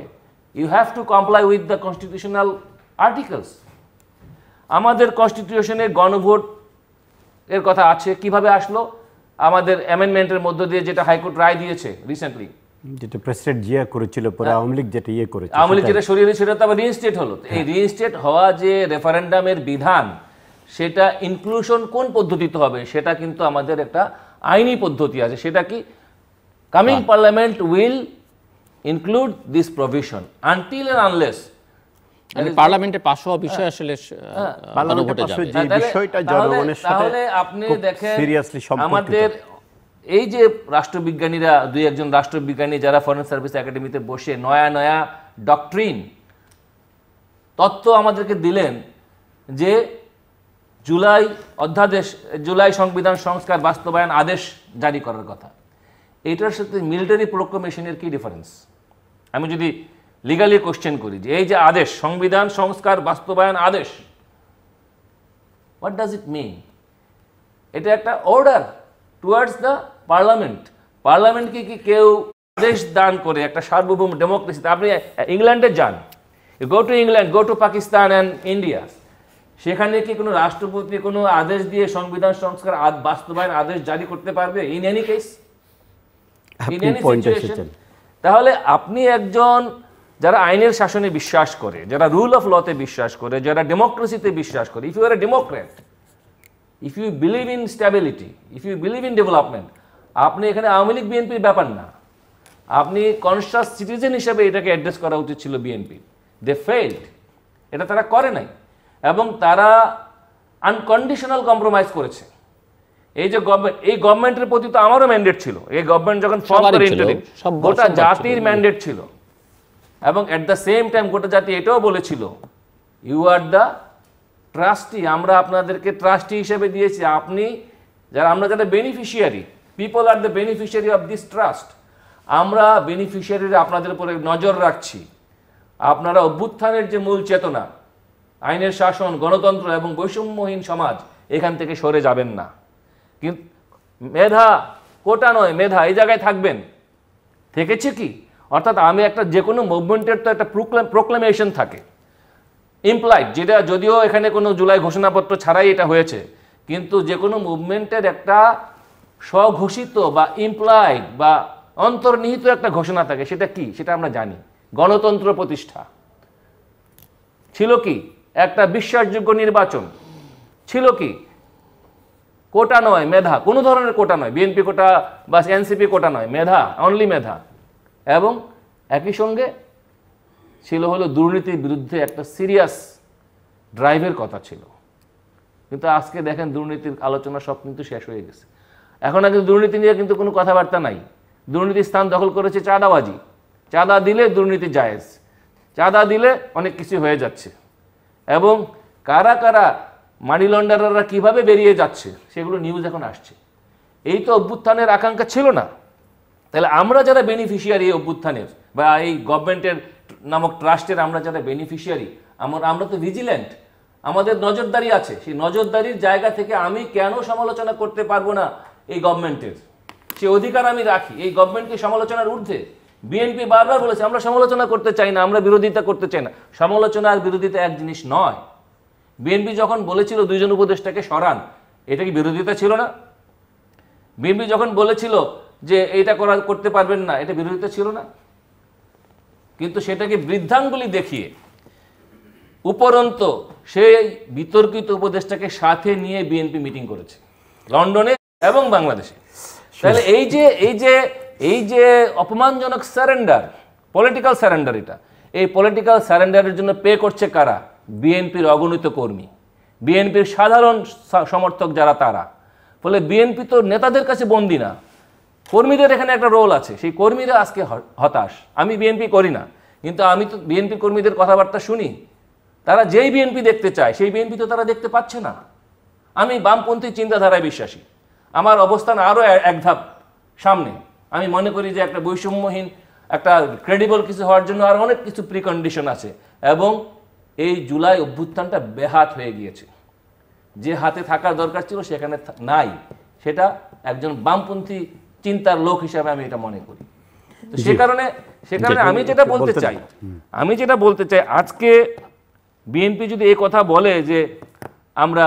you have to comply with the constitutional articles. আমাদের কনস্টিটিউশনে গণভোট এর কথা আছে, কিভাবে আসলো? আমাদের অ্যামেন্ডমেন্টের মধ্য দিয়ে, যেটা হাইকোর্ট রায় দিয়েছে রিসেন্টলি, যেটা প্রেসিডেন্ট জিয়া করেছিল, পরে আওয়ামী লীগ যেটা করেছে, আওয়ামী লীগ যেটা সরিয়ে সেটা তো আবার রিইনস্টেট হলো। এই রিইনস্টেট হওয়া যে রেফারেন্ডামের বিধান, সেটা ইনক্লুশন কোন পদ্ধতিতে হবে সেটা কিন্তু আমাদের একটা আইনি পদ্ধতি আছে। সেটা কি? Coming parliament will include this provision until and unless পার্লামেন্টে পাশ হওয়া বিষয় আসলে গণভোটে যাবে। যে বিষয়টা জনগণের সাথে তাহলে আপনি দেখেন সিরিয়াসলি সম্পর্কিত। আমাদের এই যে রাষ্ট্রবিজ্ঞানীরা, দুই একজন রাষ্ট্রবিজ্ঞানী যারা ফরেন সার্ভিস একাডেমিতে বসে নয়া নয়া ডক্ট্রিন তথ্য আমাদেরকে দিলেন যে জুলাই অধ্যাদেশ, জুলাই সংবিধান সংস্কার বাস্তবায়ন আদেশ জারি করার কথা, এটার সাথে মিলিটারি প্রোক্লেমেশনের কি ডিফারেন্স? আমি যদি লিগালি কোশ্চেন করি যে এই যে আদেশ, সংবিধান সংস্কার বাস্তবায়ন আদেশ, হোয়াট ডাজ ইট মিন? এটা একটা অর্ডার টুয়ার্ডস দ্য পার্লামেন্ট। পার্লামেন্টকে কি কেউ আদেশ দান করে একটা সার্বভৌম ডেমোক্রেসিতে? আপনি ইংল্যান্ডে যান, go to England, go to Pakistan and India, সেখানে কি কোনো রাষ্ট্রপতি কোনো আদেশ দিয়ে সংবিধান সংস্কার বাস্তবায়ন আদেশ জারি করতে পারবে? In any case, in any situation. তাহলে আপনি একজন যারা আইনের শাসনে বিশ্বাস করে, যারা রুল অফ লতে বিশ্বাস করে, যারা ডেমোক্রেসিতে বিশ্বাস করে, if you are a democrat, if you believe in stability, if you believe in development, আপনি এখানে আওয়ামী লীগ বিএনপির ব্যাপার না, আপনি কনসাস সিটিজেন হিসেবে এটাকে অ্যাড্রেস করা উচিত ছিল বিএনপি। দে ফেইলড, এটা তারা করে নাই এবং তারা আনকন্ডিশনাল কম্প্রোমাইজ করেছে। এই যে গভর্নমেন্ট, এই গভর্নমেন্টের প্রতি তো আমারও ম্যান্ডেট ছিল, এই গভর্নমেন্ট যখন ফর্ম করে ইন্টারিম, গোটা জাতির ম্যান্ডেট ছিল এবং এট দ্য সেম টাইম গোটা জাতি এটাও বলেছিল ইউ আর দ্য ট্রাস্টি, আমরা আপনাদেরকে ট্রাস্টি হিসেবে দিয়েছি, আপনি যারা, আমরা যারা beneficiary, people are the beneficiary of this trust. আমরা বেনিফিশিয়ারিরা আপনাদের উপরে নজর রাখছি। আপনারা অভ্যুত্থানের যে মূল চেতনা, আইনের শাসন, গণতন্ত্র এবং বৈষম্যহীন সমাজ, এখান থেকে সরে যাবেন না। কিন্তু মেধা, কোটা নয় মেধা, এই জায়গায় থাকবেন। থেকেছে কি? অর্থাৎ আমি একটা যে কোনো মুভমেন্টের তো একটা প্রোক্লেমেশন থাকে, ইমপ্লাইড, যেটা যদিও এখানে কোনো জুলাই ঘোষণাপত্র ছাড়াই এটা হয়েছে, কিন্তু যে কোনো মুভমেন্টের একটা স্বঘোষিত বা ইমপ্লাইড বা অন্তর্নিহিত একটা ঘোষণা থাকে। সেটা কি? সেটা আমরা জানি, গণতন্ত্র প্রতিষ্ঠা। ছিল কি? একটা বিশ্বাসযোগ্য নির্বাচন। ছিল কি? কোটা নয় মেধা, কোনো ধরনের কোটা নয়, বিএনপি কোটা বা এনসিপি কোটা নয়, মেধা, অনলি মেধা। এবং একই সঙ্গে ছিল হলো দুর্নীতির বিরুদ্ধে একটা সিরিয়াস ড্রাইভের কথা ছিল। কিন্তু আজকে দেখেন দুর্নীতির আলোচনা সব কিন্তু শেষ হয়ে গেছে। এখন কিন্তু দুর্নীতি নিয়ে কিন্তু কোনো কথাবার্তা নাই। দুর্নীতির স্থান দখল করেছে চাঁদাবাজি। চাঁদা দিলে দুর্নীতি জায়েজ, চাঁদা দিলে অনেক কিছু হয়ে যাচ্ছে। এবং কারা কারা মানি লন্ডাররা কীভাবে বেরিয়ে যাচ্ছে সেগুলো নিউজ এখন আসছে। এই তো অভ্যুত্থানের আকাঙ্ক্ষা ছিল না। তাহলে আমরা যারা বেনিফিশিয়ারি এই অভ্যুত্থানের বা এই গভর্নমেন্টের নামক ট্রাস্টের আমরা যারা বেনিফিশিয়ারি, আমরা তো ভিজিল্যান্ট, আমাদের নজরদারি আছে। সেই নজরদারির জায়গা থেকে আমি কেন সমালোচনা করতে পারবো না এই গভর্নমেন্টের? সে অধিকার আমি রাখি। এই গভর্নমেন্টকে সমালোচনার ঊর্ধ্বে। বিএনপি বারবার বলেছে আমরা সমালোচনা করতে চাই না, আমরা বিরোধিতা করতে চাই না। সমালোচনা আর বিরোধিতা এক জিনিস নয়। বিএনপি যখন বলেছিল দুইজন উপদেষ্টাকে সরান, এটা কি বিরোধিতা ছিল না? বিএনপি যখন বলেছিল যে এইটা করতে পারবেন না, এটা বিরোধিতা ছিল না? কিন্তু সেটাকে বৃদ্ধাঙ্গুলি দেখিয়ে উপরন্ত সেই বিতর্কিত উপদেষ্টাকে সাথে নিয়ে বিএনপি মিটিং করেছে লন্ডনে এবং বাংলাদেশে। তাহলে এই যে অপমানজনক স্যারেন্ডার, পলিটিক্যাল স্যারেন্ডার, এই পলিটিক্যাল স্যারেন্ডারের জন্য পে করছে কারা? বিএনপির অগণিত কর্মী, বিএনপির সাধারণ সমর্থক যারা, তারা। ফলে বিএনপি তো নেতাদের কাছে বন্দী না, কর্মীদের এখানে একটা রোল আছে। সেই কর্মীরা আজকে হতাশ। আমি বিএনপি করি না, কিন্তু আমি তো বিএনপি কর্মীদের কথাবার্তা শুনি। তারা যেই বিএনপি দেখতে চায় সেই বিএনপি তো তারা দেখতে পাচ্ছে না। আমি বামপন্থী চিন্তাধারায় বিশ্বাসী। আমার অবস্থান আরও এক ধাপ সামনে। আমি মনে করি যে একটা বৈষম্যহীন, একটা ক্রেডিবল কিছু হওয়ার জন্য আর অনেক কিছু প্রিকন্ডিশন আছে। এবং এই জুলাই অভ্যুত্থানটা বেহাত হয়ে গিয়েছে। যে হাতে থাকার দরকার ছিল সেখানে নাই। সেটা একজন বামপন্থী চিন্তার লোক হিসাবে আমি এটা মনে করি। তো সে কারণে আমি যেটা বলতে চাই আজকে বিএনপি যদি এই কথা বলে যে আমরা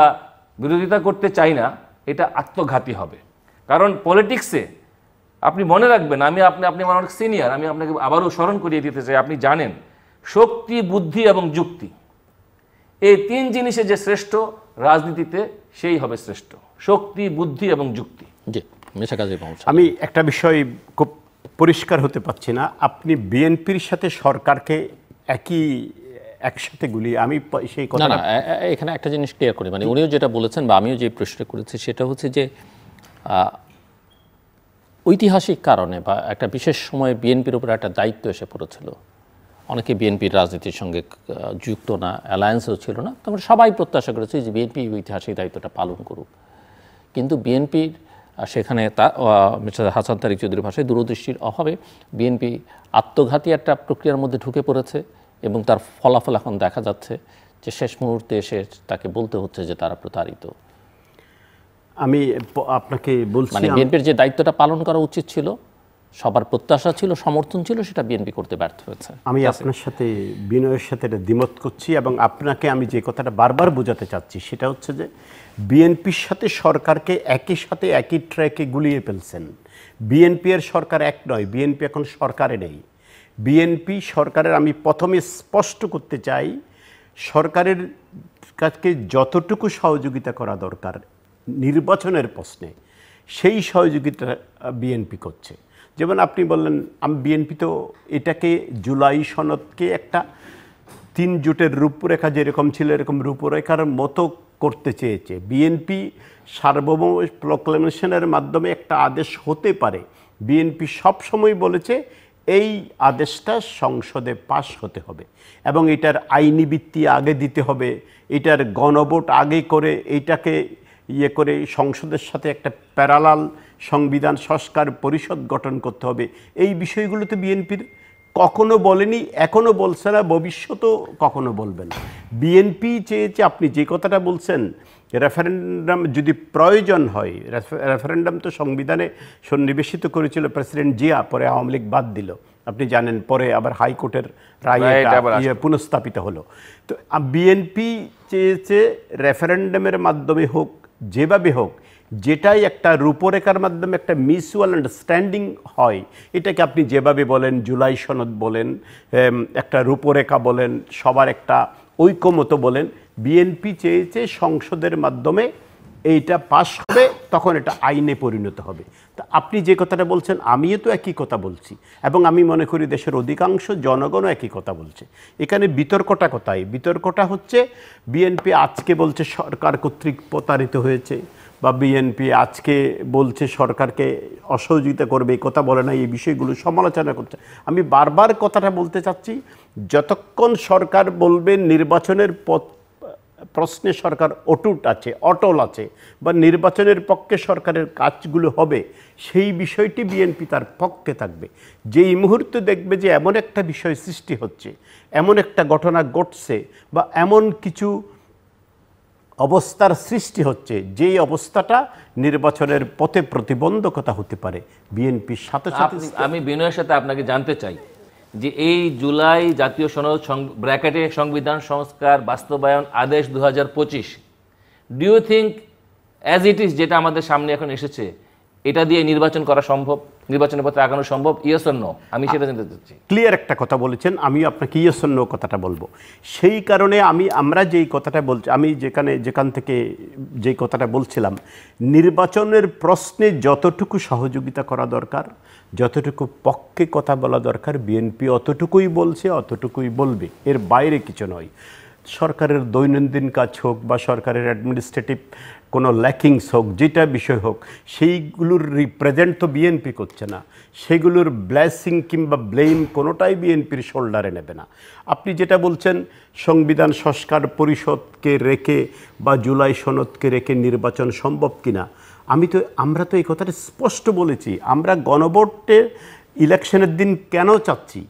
বিরোধিতা করতে চাই না, এটা আত্মঘাতী হবে। কারণ পলিটিক্সে আপনি মনে রাখবেন, আপনি আমার অনেক সিনিয়র, আমি আপনাকে আবারও স্মরণ করিয়ে দিতে চাই। আপনি জানেন শক্তি, বুদ্ধি এবং যুক্তি, এই তিন জিনিসে যে শ্রেষ্ঠ রাজনীতিতে সেই হবে শ্রেষ্ঠ। শক্তি, বুদ্ধি এবং যুক্তি। আমি একটা বিষয় খুব পরিষ্কার হতে পারছি না, আপনি বিএনপির সাথে সরকারকে একসাথে গুলিয়ে, আমি সেই কথা না, এখানে একটা জিনিস ক্লিয়ার করি। মানে উনিও যেটা বলেছেন বা আমিও যে প্রশ্নটা করেছি সেটা হচ্ছে যে ঐতিহাসিক কারণে বা একটা বিশেষ সময়ে বিএনপির উপর একটা দায়িত্ব এসে পড়েছিল। অনেকে বিএনপির রাজনীতির সঙ্গে যুক্ত না, অ্যালায়েন্সও ছিল না, তখন সবাই প্রত্যাশা করেছে যে বিএনপি ঐতিহাসিক দায়িত্বটা পালন করুক। কিন্তু বিএনপির সেখানে মিস্টার হাসান তারিক চৌধুরীর ভাষায় দূরদৃষ্টির অভাবে বিএনপি আত্মঘাতী একটা প্রক্রিয়ার মধ্যে ঢুকে পড়েছে এবং তার ফলাফল এখন দেখা যাচ্ছে যে শেষ মুহূর্তে এসে তাকে বলতে হচ্ছে যে তারা প্রতারিত। আমি আপনাকে বলছি, মানে বিএনপির যে দায়িত্বটা পালন করা উচিত ছিল, সবার প্রত্যাশা ছিল, সমর্থন ছিল, সেটা বিএনপি করতে ব্যর্থ হয়েছে। আমি আপনার সাথে বিনয়ের সাথে এটা দ্বিমত করছি এবং আপনাকে আমি যে কথাটা বারবার বোঝাতে চাচ্ছি সেটা হচ্ছে যে বিএনপির সাথে সরকারকে একই সাথে একই ট্র্যাকে গুলিয়ে ফেলছেন। বিএনপি এর সরকার এক নয়, বিএনপি এখন সরকারে নেই। বিএনপি সরকারের, আমি প্রথমে স্পষ্ট করতে চাই, সরকারের কাছে যতটুকু সহযোগিতা করা দরকার নির্বাচনের প্রশ্নে সেই সহযোগিতা বিএনপি করছে। যেমন আপনি বললেন, বিএনপি তো এটাকে জুলাই সনদকে একটা 3 জোটের রূপরেখা যেরকম ছিল এরকম রূপরেখার মতো করতে চেয়েছে। বিএনপি সার্বভৌম প্রক্লেমেশনের মাধ্যমে একটা আদেশ হতে পারে। বিএনপি সবসময় বলেছে এই আদেশটা সংসদে পাশ হতে হবে এবং এটার আইনি ভিত্তি আগে দিতে হবে, এটার গণভোট আগে করে এইটাকে করে সংসদের সাথে একটা প্যারালাল সংবিধান সংস্কার পরিষদ গঠন করতে হবে, এই বিষয়গুলো তো বিএনপির কখনো বলেনি, এখনো বলছে না, ভবিষ্যতেও কখনো বলবে না। বিএনপি চেয়েছে, আপনি যে কথাটা বলছেন রেফারেন্ডাম যদি প্রয়োজন হয়, রেফারেন্ডাম তো সংবিধানে সন্নিবেশিত করেছিল প্রেসিডেন্ট জিয়া, পরে আওয়ামী লীগ বাদ দিল, আপনি জানেন, পরে আবার হাইকোর্টের রায় পুনঃস্থাপিত হলো। তো বিএনপি চেয়েছে রেফারেন্ডামের মাধ্যমে হোক, যেভাবে হোক, যেটাই একটা রূপরেখার মাধ্যমে একটা মিউচুয়াল আন্ডারস্ট্যান্ডিং হয়, এটাকে আপনি যেভাবে বলেন, জুলাই সনদ বলেন, একটা রূপরেখা বলেন, সবার একটা ঐকমত বলেন, বিএনপি চেয়েছে সংসদের মাধ্যমে এইটা পাশ হবে, তখন এটা আইনে পরিণত হবে। তা আপনি যে কথাটা বলছেন, আমিও তো একই কথা বলছি, এবং আমি মনে করি দেশের অধিকাংশ জনগণও একই কথা বলছে। এখানে বিতর্কটা কোথায়? বিতর্কটা হচ্ছে বিএনপি আজকে বলছে সরকার কর্তৃক প্রতারিত হয়েছে, বা বিএনপি আজকে বলছে সরকারকে অসহযোগিতা করবে, এই কথা বলে না, এই বিষয়গুলো সমালোচনা করছে। আমি বারবার কথাটা বলতে চাচ্ছি, যতক্ষণ সরকার বলবে নির্বাচনের প্রশ্নে সরকার অটল আছে, বা নির্বাচনের পক্ষে সরকারের কাজগুলো হবে, সেই বিষয়টি বিএনপি তার পক্ষে থাকবে। যেই মুহূর্তে দেখবে যে এমন একটা বিষয় সৃষ্টি হচ্ছে, এমন একটা ঘটনা ঘটছে, বা এমন কিছু অবস্থার সৃষ্টি হচ্ছে, যেই অবস্থাটা নির্বাচনের পথে প্রতিবন্ধকতা হতে পারে, বিএনপির সাথে সাথে। আমি বিনয়ের সাথে আপনাকে জানতে চাই যে এই জুলাই জাতীয় সনদ ব্র্যাকেটে সংবিধান সংস্কার বাস্তবায়ন আদেশ 2025, do you think as it is, যেটা আমাদের সামনে এখন এসেছে, এটা দিয়ে নির্বাচন করা সম্ভব, নির্বাচনের পথে আগানো সম্ভব, ইয়েস অর নো? আমি সেটা জানতে চাচ্ছি। ক্লিয়ার একটা কথা বলেছেন, আমি আপনাকে ইয়েস অর নো কথাটা বলবো। সেই কারণে আমরা যেই কথাটা বলছি, আমি যেখান থেকে যেই কথাটা বলছিলাম, নির্বাচনের প্রশ্নে যতটুকু সহযোগিতা করা দরকার, যতটুকু পক্ষে কথা বলা দরকার, বিএনপি অতটুকুই বলছে, অতটুকুই বলবে, এর বাইরে কিছু নয়। সরকারের দৈনন্দিন কাজ হোক, বা সরকারের অ্যাডমিনিস্ট্রেটিভ কোনো ল্যাকিংস হোক, যেটা বিষয় হোক, সেইগুলোর রিপ্রেজেন্ট তো বিএনপি করছে না, সেগুলোর ব্লেসিং কিংবা ব্লেম কোনোটাই বিএনপির শোল্ডারে নেবে না। আপনি যেটা বলছেন সংবিধান সংস্কার পরিষদকে রেখে বা জুলাই সনদকে রেখে নির্বাচন সম্ভব কিনা, আমরা তো এই কথাটা স্পষ্ট বলেছি। আমরা গণভোটে ইলেকশনের দিন কেন চাচ্ছি?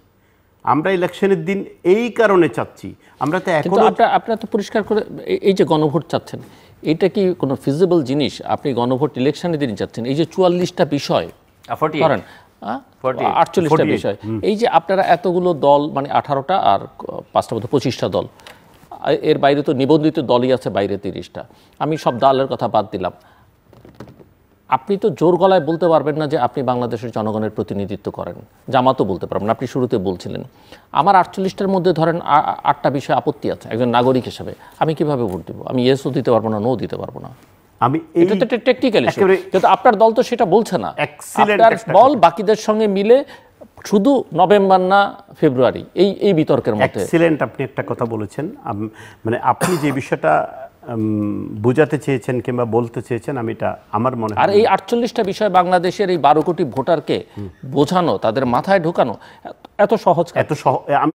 আমরা ইলেকশনের দিন এই কারণে চাচ্ছি। আমরা তো এখন আপনারা তো পরিষ্কার করে এই যে গণভোট চাচ্ছেন, এটা কি কোনো ফিজিবল জিনিস? আপনি গণভোট ইলেকশনের দিন চাচ্ছেন, এই যে 44টা বিষয় করেন, 48টা বিষয়, এই যে আপনারা এতগুলো দল, মানে 18টা আর 5টা মতো 25টা দল, এর বাইরে তো নিবন্ধিত দলই আছে বাইরে 30টা, আমি সব দলের কথা বাদ দিলাম। আপনি তো জোর গলায় বলতে পারবেন না যে আপনি বাংলাদেশের জনগণের প্রতিনিধিত্ব করেন, জামাতও বলতে পারবেন। আপনি শুরুতে বলছিলেন আমার 48টার মধ্যে ধরেন 8টা বিষয়ে আপত্তি আছে একজন নাগরিক হিসেবে, আমি কিভাবে ভোট দেবো? আমি ইয়েসও দিতে পারবো না, নো দিতে পারবো না। এটা তো টেকনিক্যাল ইস্যু, কিন্তু আপনার দল তো সেটা বলছে না। আপনার দল বাকিদের সঙ্গে মিলে শুধু নভেম্বর না ফেব্রুয়ারি, এই বিতর্কের মধ্যে। এক্সিলেন্ট, আপনি একটা কথা বলেছেন, মানে আপনি যে বিষয়টা বুঝাতে চেয়েছেন কিংবা বলতে চেয়েছেন, আমি এটা আমার মনে হয়। আর এই 48টা বিষয় বাংলাদেশের এই 12 কোটি ভোটারকে বোঝানো, তাদের মাথায় ঢোকানো এত সহজ।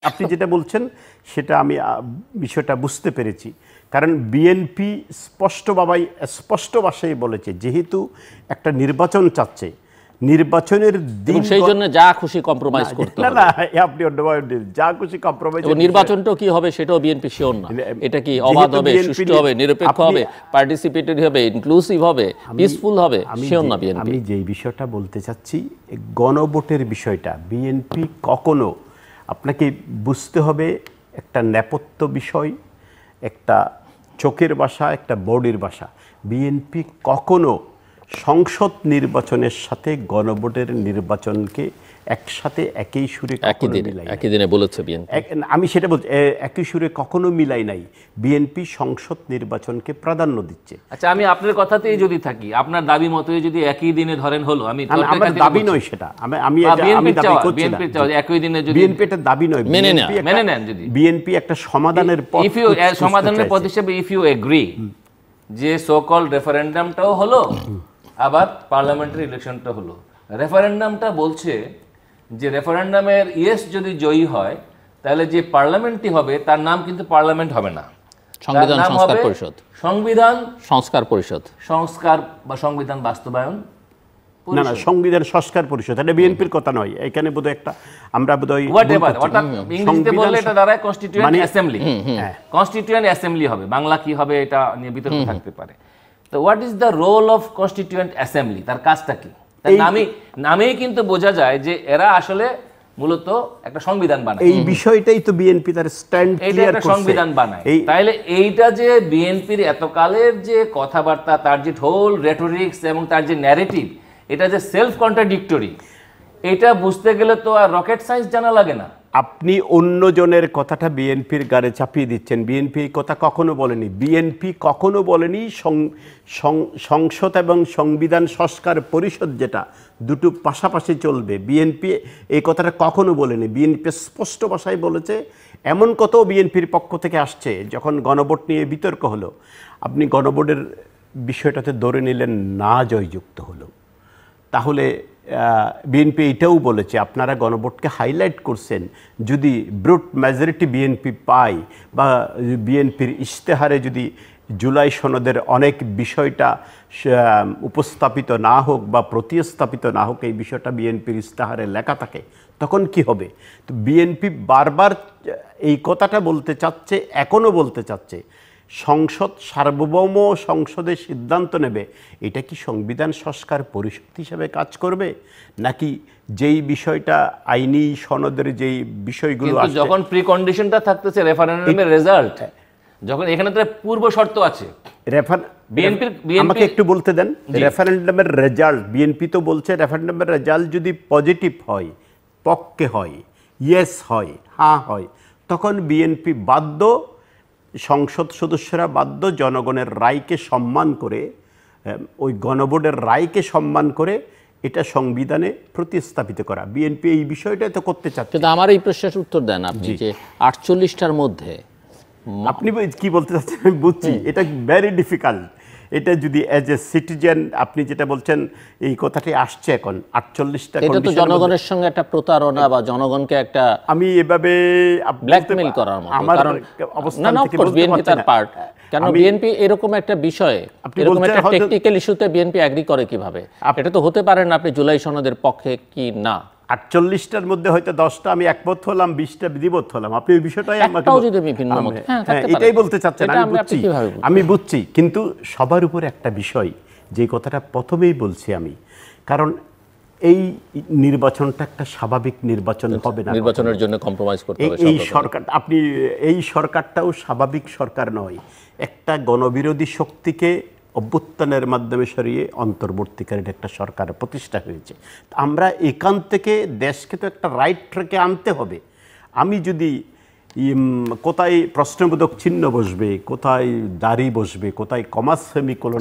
আপনি যেটা বলছেন সেটা আমি বিষয়টা বুঝতে পেরেছি, কারণ বিএনপি স্পষ্ট ভাষায় বলেছে, যেহেতু একটা নির্বাচন চাচ্ছে, নির্বাচনের দিন সেই জন্য যা খুশি কম্প্রোমাইজ করতে হবে। না, আপনি যা খুশি কম্প্রোমাইজ, নির্বাচনটাও কি হবে সেটাও বিএনপি শিওর না। এটা কি অবাধ হবে, সুষ্ঠু হবে, নিরপেক্ষ হবে, পার্টিসিপেটরি হবে, ইনক্লুসিভ হবে, পিসফুল হবে, শিওর না বিএনপি। আমি যেই বিষয়টা বলতে চাচ্ছি, গণভোটের বিষয়টা বিএনপি কখনো, আপনাকে বুঝতে হবে, একটা নেপথ্য বিষয়, একটা চোখের ভাষা, একটা বডির ভাষা। বিএনপি কখনো সংসদ নির্বাচনের সাথে গণভোটের নির্বাচনকে একসাথে একই সুরে একই দিনে বলেছে বিএনপি। আমি সেটা বলছি, একই সুরে কখনো মিলাই নাই। বিএনপি সংসদ নির্বাচনকে প্রাধান্য দিচ্ছে। আচ্ছা, আমি আপনার কথাতেই যদি থাকি, আপনার দাবি মতোই যদি একই দিনে ধরেন হলো, আমার দাবি নয় সেটা, আমি দাবি করছি না একই দিনে, যদি বিএনপি এটা দাবি নয়, মেনে নেন, যদি বিএনপি একটা সমাধানের পথ, সমাধানের পথ হিসেবে ইফ ইউ এগ্রি যে সো কল রেফারেন্ডামটাও হলো, আবার পার্লামেন্টারি ইলেকশনটা হলো। রেফারেন্ডামটা বলছে যে রেফারেন্ডামের ইয়েস যদি জয়ী হয়, তাহলে যে পার্লামেন্টই হবে তার নাম কিন্তু পার্লামেন্ট হবে না, সংবিধান সংস্কার পরিষদ, সংবিধান সংস্কার পরিষদ, সংস্কার বা সংবিধান বাস্তবায়ন না না, সংবিধান সংস্কার পরিষদ, এটা বিএনপির কথা নয়। এখানে বোধহয় একটা আমরা বোধহয় হোয়াটএভার, অর্থাৎ ইংরেজিতে বললে এটা দাঁড়ায় কনস্টিটিউয়েন্ট অ্যাসেম্বলি। কনস্টিটিউয়েন্ট অ্যাসেম্বলি হবে, বাংলা কি হবে এটা নিয়ে বিতর্ক থাকতে পারে। তো what is the role of constituent assembly, তার কাজটা কি? তার নামেই কিন্তু বোঝা যায় যে এরা আসলে মূলত একটা সংবিধান বানায়। এই বিষয়টাই তো বিএনপি তার স্ট্যান্ড ক্লিয়ার করছে, সংবিধান বানায়। তাইলে এইটা যে বিএনপির এতকালের যে কথাবার্তা, তার যে হোল রেটোরিক্স এবং তার যে ন্যারেটিভ, এটা যে সেলফ কন্ট্রাডিক্টরি, এটা বুঝতে গেলে তো আর রকেট সায়েন্স জানা লাগে না। আপনি অন্যজনের কথাটা বিএনপির গাড়ে চাপিয়ে দিচ্ছেন। বিএনপি এই কথা কখনো বলেনি। বিএনপি কখনো বলেনি সংসদ এবং সংবিধান সংস্কার পরিষদ যেটা দুটো পাশাপাশি চলবে, বিএনপি এই কথাটা কখনো বলেনি। বিএনপি স্পষ্ট ভাষায় বলেছে। এমন কথাও বিএনপির পক্ষ থেকে আসছে যখন গণভোট নিয়ে বিতর্ক হলো, আপনি গণভোটের বিষয়টাতে ধরে নিলেন না জয়যুক্ত হলো, তাহলে বিএনপি এটাও বলেছে আপনারা গণভোটকে হাইলাইট করছেন, যদি ব্রুট মেজরিটি বিএনপি পায় বা বিএনপির ইশতেহারে যদি জুলাই সনদের অনেক বিষয়টা উপস্থাপিত না হোক বা প্রতিস্থাপিত না হোক, এই বিষয়টা বিএনপির ইশতেহারে লেখা থাকে, তখন কি হবে? তো বিএনপি বারবার এই কথাটা বলতে চাচ্ছে, এখনও বলতে চাচ্ছে সংসদ সার্বভৌম সংসদে সিদ্ধান্ত নেবে। এটা কি সংবিধান সংস্কার পরিষদ হিসেবে কাজ করবে, নাকি যেই বিষয়টা আইনি সনদের যেই বিষয়গুলো আছে, যখন প্রিকন্ডিশনটা থাকতেছে রেফারেন্ডামের রেজাল্ট, যখন এখানে তো পূর্ব শর্ত আছে, আমাকে একটু বলতে দেন। রেফারেন্ডামের রেজাল্ট, বিএনপি তো বলছে রেফারেন্ডামের রেজাল্ট যদি পজিটিভ হয়, পক্ষে হয়, ইয়েস হয়, হ্যাঁ হয়, তখন বিএনপি বাধ্য, সংসদ সদস্যরা বাধ্য জনগণের রায়কে সম্মান করে, ওই গণভোটের রায়কে সম্মান করে এটা সংবিধানে প্রতিস্থাপিত করা। বিএনপি এই বিষয়টা তো করতে চাচ্ছে। কিন্তু আমার এই প্রশ্নের উত্তর দেন আপনি যে 48টার মধ্যে আপনি কি বলতে চাচ্ছেন আমি বুঝছি, এটা ভেরি ডিফিকাল্ট। এটা যদি অ্যাজ এ সিটিজেন আপনি যেটা বলছেন, এই কথাটি আসছে এখন 48টা, এটা তো জনগণের সঙ্গে একটা প্রতারণা বা জনগণকে একটা আমি এভাবে ব্ল্যাকমেইল করার মতো, কারণ অবস্থান থেকে বিএনপি তার পার্ট, কেন বিএনপি এরকম একটা বিষয়ে, এরকম একটা টেকনিক্যাল ইস্যুতে বিএনপি এগ্রি করে কিভাবে? এটা তো হতে পারে না আপনি জুলাই সনদের পক্ষে কি না। 48টার মধ্যে হয়তো 10টা আমি একমত হলাম, 20টা বিধিবদ্ধ হলাম। আপনি এই বিষয়টাই এটাই বলতে চাচ্ছেন, আমি বুঝছি। কিন্তু সবার উপরে একটা বিষয়, যে কথাটা প্রথমেই বলছি আমি, কারণ এই নির্বাচনটা একটা স্বাভাবিক নির্বাচন হবে না, নির্বাচনের জন্য কম্প্রোমাইজ করতে হবে এই সরকার। আপনি এই সরকারটাও স্বাভাবিক সরকার নয়, একটা গণবিরোধী শক্তিকে অভ্যুত্থানের মাধ্যমে সরিয়ে অন্তর্বর্তীকালীন একটা সরকার প্রতিষ্ঠা হয়েছে। আমরা এখান থেকে দেশকে তো একটা রাইট ট্র্যাকে আনতে হবে। আমি যদি কোথায় প্রশ্নবোধক চিহ্ন বসবে, কোথায় দাড়ি বসবে, কোথায় কমা সেমিকোলন,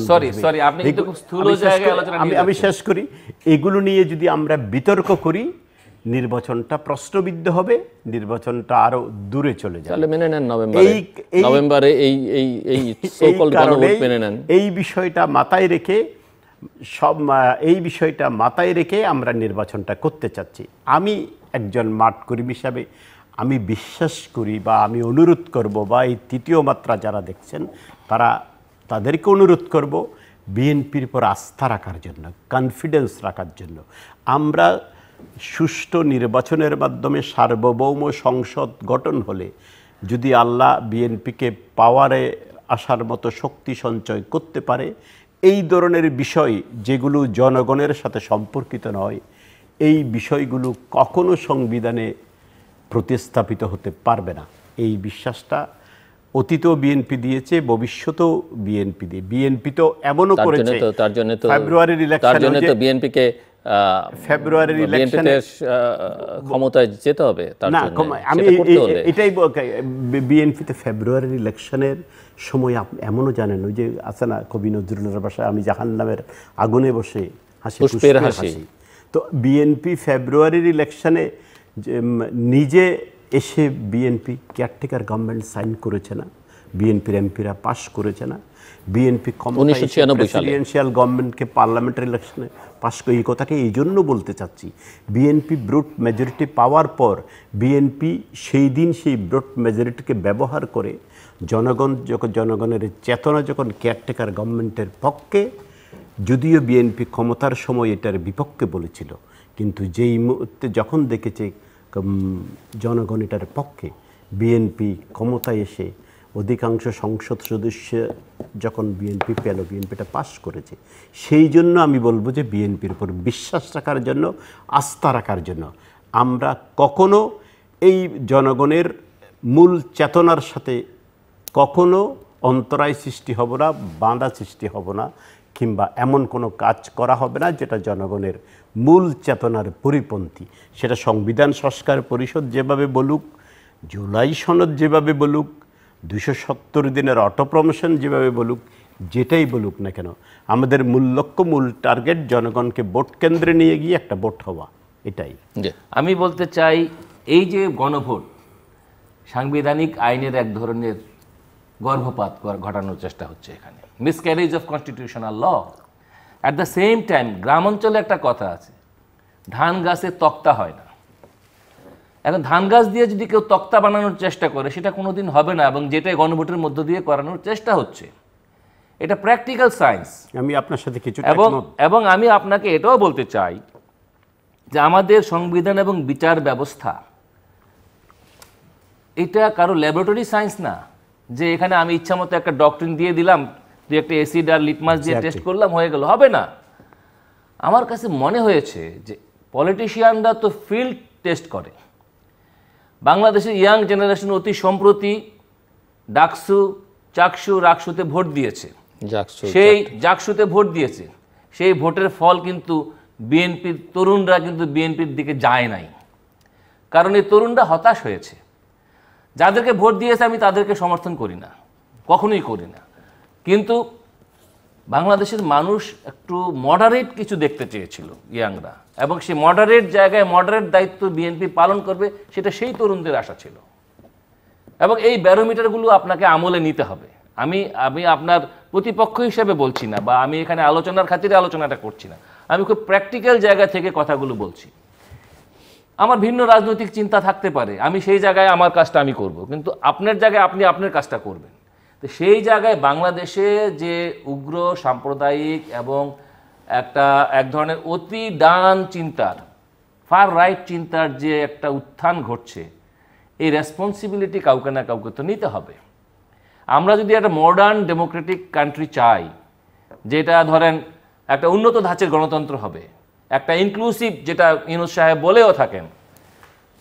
আমি শেষ করি, এগুলো নিয়ে যদি আমরা বিতর্ক করি, নির্বাচনটা প্রশ্নবিদ্ধ হবে, নির্বাচনটা আরো দূরে চলে যাবে। মেনে নেন নভেম্বরে এই বিষয়টা মাথায় রেখে আমরা নির্বাচনটা করতে চাচ্ছি। আমি একজন মাঠ কর্মী হিসাবে আমি বিশ্বাস করি বা আমি অনুরোধ করব, বা এই তৃতীয় মাত্রা যারা দেখছেন তাদেরকে অনুরোধ করব, বিএনপির উপর আস্থা রাখার জন্য, কনফিডেন্স রাখার জন্য। আমরা সুষ্ঠু নির্বাচনের মাধ্যমে সার্বভৌম সংসদ গঠন হলে যদি আল্লাহ বিএনপিকে পাওয়ারে আসার মতো শক্তি সঞ্চয় করতে পারে, এই ধরনের বিষয় যেগুলো জনগণের সাথে সম্পর্কিত নয়, এই বিষয়গুলো কখনো সংবিধানে প্রতিস্থাপিত হতে পারবে না। এই বিশ্বাসটা অতীতেও বিএনপি দিয়েছে, ভবিষ্যতেও বিএনপি দিয়ে। বিএনপি তো এমনও করেছে, ফেব্রুয়ারির ইলেকশনে বিএনপিকে ফেব্রুয়ারির ইলেকশনে ক্ষমতায় যেতে হবে, আমি এটাই বিএনপিতে ফেব্রুয়ারির ইলেকশনের সময় এমনও জানেন, ওই যে আছে না কবি নজরুলের ভাষায়, আমি জাহান্নামের আগুনে বসে হাসি পুষ্পের হাসি। তো বিএনপি ফেব্রুয়ারির ইলেকশনে নিজে এসে বিএনপি কেয়ারটেকার গভর্নমেন্ট সাইন করেছে না, বিএনপির এমপিরা পাশ করেছে না, বিএনপি প্রেসিডেন্সিয়াল গভর্নমেন্টকে পার্লামেন্টারি ইলেকশনে পাশ করে। এই কথাটি এই জন্য বলতে চাচ্ছি, বিএনপি ব্রুট মেজরিটি পাওয়ার পর বিএনপি সেই দিন সেই ব্রুট মেজরিটিকে ব্যবহার করে জনগণের চেতনা যখন কেয়ারটেকার গভর্নমেন্টের পক্ষে, যদিও বিএনপি ক্ষমতার সময় এটার বিপক্ষে বলেছিল, কিন্তু যেই মুহূর্তে যখন দেখেছে জনগণ এটার পক্ষে, বিএনপি ক্ষমতায় এসে অধিকাংশ সংসদ সদস্য যখন বিএনপি পেল, বিএনপিটা পাস করেছে, সেই জন্য আমি বলবো যে বিএনপির উপর বিশ্বাস রাখার জন্য, আস্থা রাখার জন্য আমরা কখনো এই জনগণের মূল চেতনার সাথে কখনো অন্তরায় সৃষ্টি হব না, বাঁধা সৃষ্টি হব না, কিংবা এমন কোনো কাজ করা হবে না যেটা জনগণের মূল চেতনার পরিপন্থী। সেটা সংবিধান সংস্কার পরিষদ যেভাবে বলুক, জুলাই সনদ যেভাবে বলুক, 270 দিনের অটো প্রমোশন যেভাবে বলুক, যেটাই বলুক না কেন, আমাদের মূল লক্ষ্য, মূল টার্গেট জনগণকে ভোট কেন্দ্রে নিয়ে গিয়ে একটা ভোট হওয়া, এটাই। আমি বলতে চাই, এই যে গণভোট সাংবিধানিক আইনের এক ধরনের গর্ভপাত ঘটানোর চেষ্টা হচ্ছে এখানে, miscarriage of constitutional law. At the same time গ্রামাঞ্চলে একটা কথা আছে, ধান গাছে তক্তা হয় না। এখন ধান গাছ দিয়ে যদি কেউ তক্তা বানানোর চেষ্টা করে, সেটা কোনোদিন হবে না, এবং যেটা গণভোটের মধ্য দিয়ে করানোর চেষ্টা হচ্ছে, এটা প্র্যাকটিক্যাল সায়েন্স। আমি আপনার সাথে কিছু এবং আমি আপনাকে এটাও বলতে চাই যে আমাদের সংবিধান এবং বিচার ব্যবস্থা এটা কারো ল্যাবরেটরি সায়েন্স না, যে এখানে আমি ইচ্ছা মতো একটা ডক্টরিন দিয়ে দিলাম, তুই একটা অ্যাসিড আর লিটমাস দিয়ে টেস্ট করলাম, হয়ে গেল, হবে না। আমার কাছে মনে হয়েছে যে পলিটিশিয়ানরা তো ফিল্ড টেস্ট করে। বাংলাদেশের ইয়াং জেনারেশন অতি সম্প্রতি ডাকসু, চাকসু, রাকসুতে ভোট দিয়েছে, সেই জাকসুতে ভোট দিয়েছে, সেই ভোটের ফল কিন্তু বিএনপির তরুণরা কিন্তু বিএনপির দিকে যায় নাই, কারণ এই তরুণরা হতাশ হয়েছে। যাদেরকে ভোট দিয়েছে আমি তাদেরকে সমর্থন করি না, কখনোই করি না, কিন্তু বাংলাদেশের মানুষ একটু মডারেট কিছু দেখতে চেয়েছিল ইয়াংরা, এবং সেই মডারেট জায়গায় মডারেট দায়িত্ব বিএনপি পালন করবে, সেটা সেই তরুণদের আশা ছিল। এবং এই ব্যারোমিটারগুলো আপনাকে আমলে নিতে হবে। আমি আপনার প্রতিপক্ষ হিসেবে বলছি না, বা আমি এখানে আলোচনার খাতিরে আলোচনাটা করছি না, আমি খুব প্র্যাকটিক্যাল জায়গা থেকে কথাগুলো বলছি। আমার ভিন্ন রাজনৈতিক চিন্তা থাকতে পারে, আমি সেই জায়গায় আমার কাজটা আমি করব, কিন্তু আপনার জায়গায় আপনি আপনার কাজটা করবেন। তো সেই জায়গায় বাংলাদেশে যে উগ্র সাম্প্রদায়িক এবং এক ধরনের অতি ডান চিন্তার, ফার রাইট চিন্তার যে একটা উত্থান ঘটছে, এই রেসপন্সিবিলিটি কাউকে না কাউকে তো নিতে হবে। আমরা যদি একটা মডার্ন ডেমোক্রেটিক কান্ট্রি চাই, যেটা ধরেন একটা উন্নত ধাঁচের গণতন্ত্র হবে, একটা ইনক্লুসিভ, যেটা ইউনূস সাহেব বলেও থাকেন,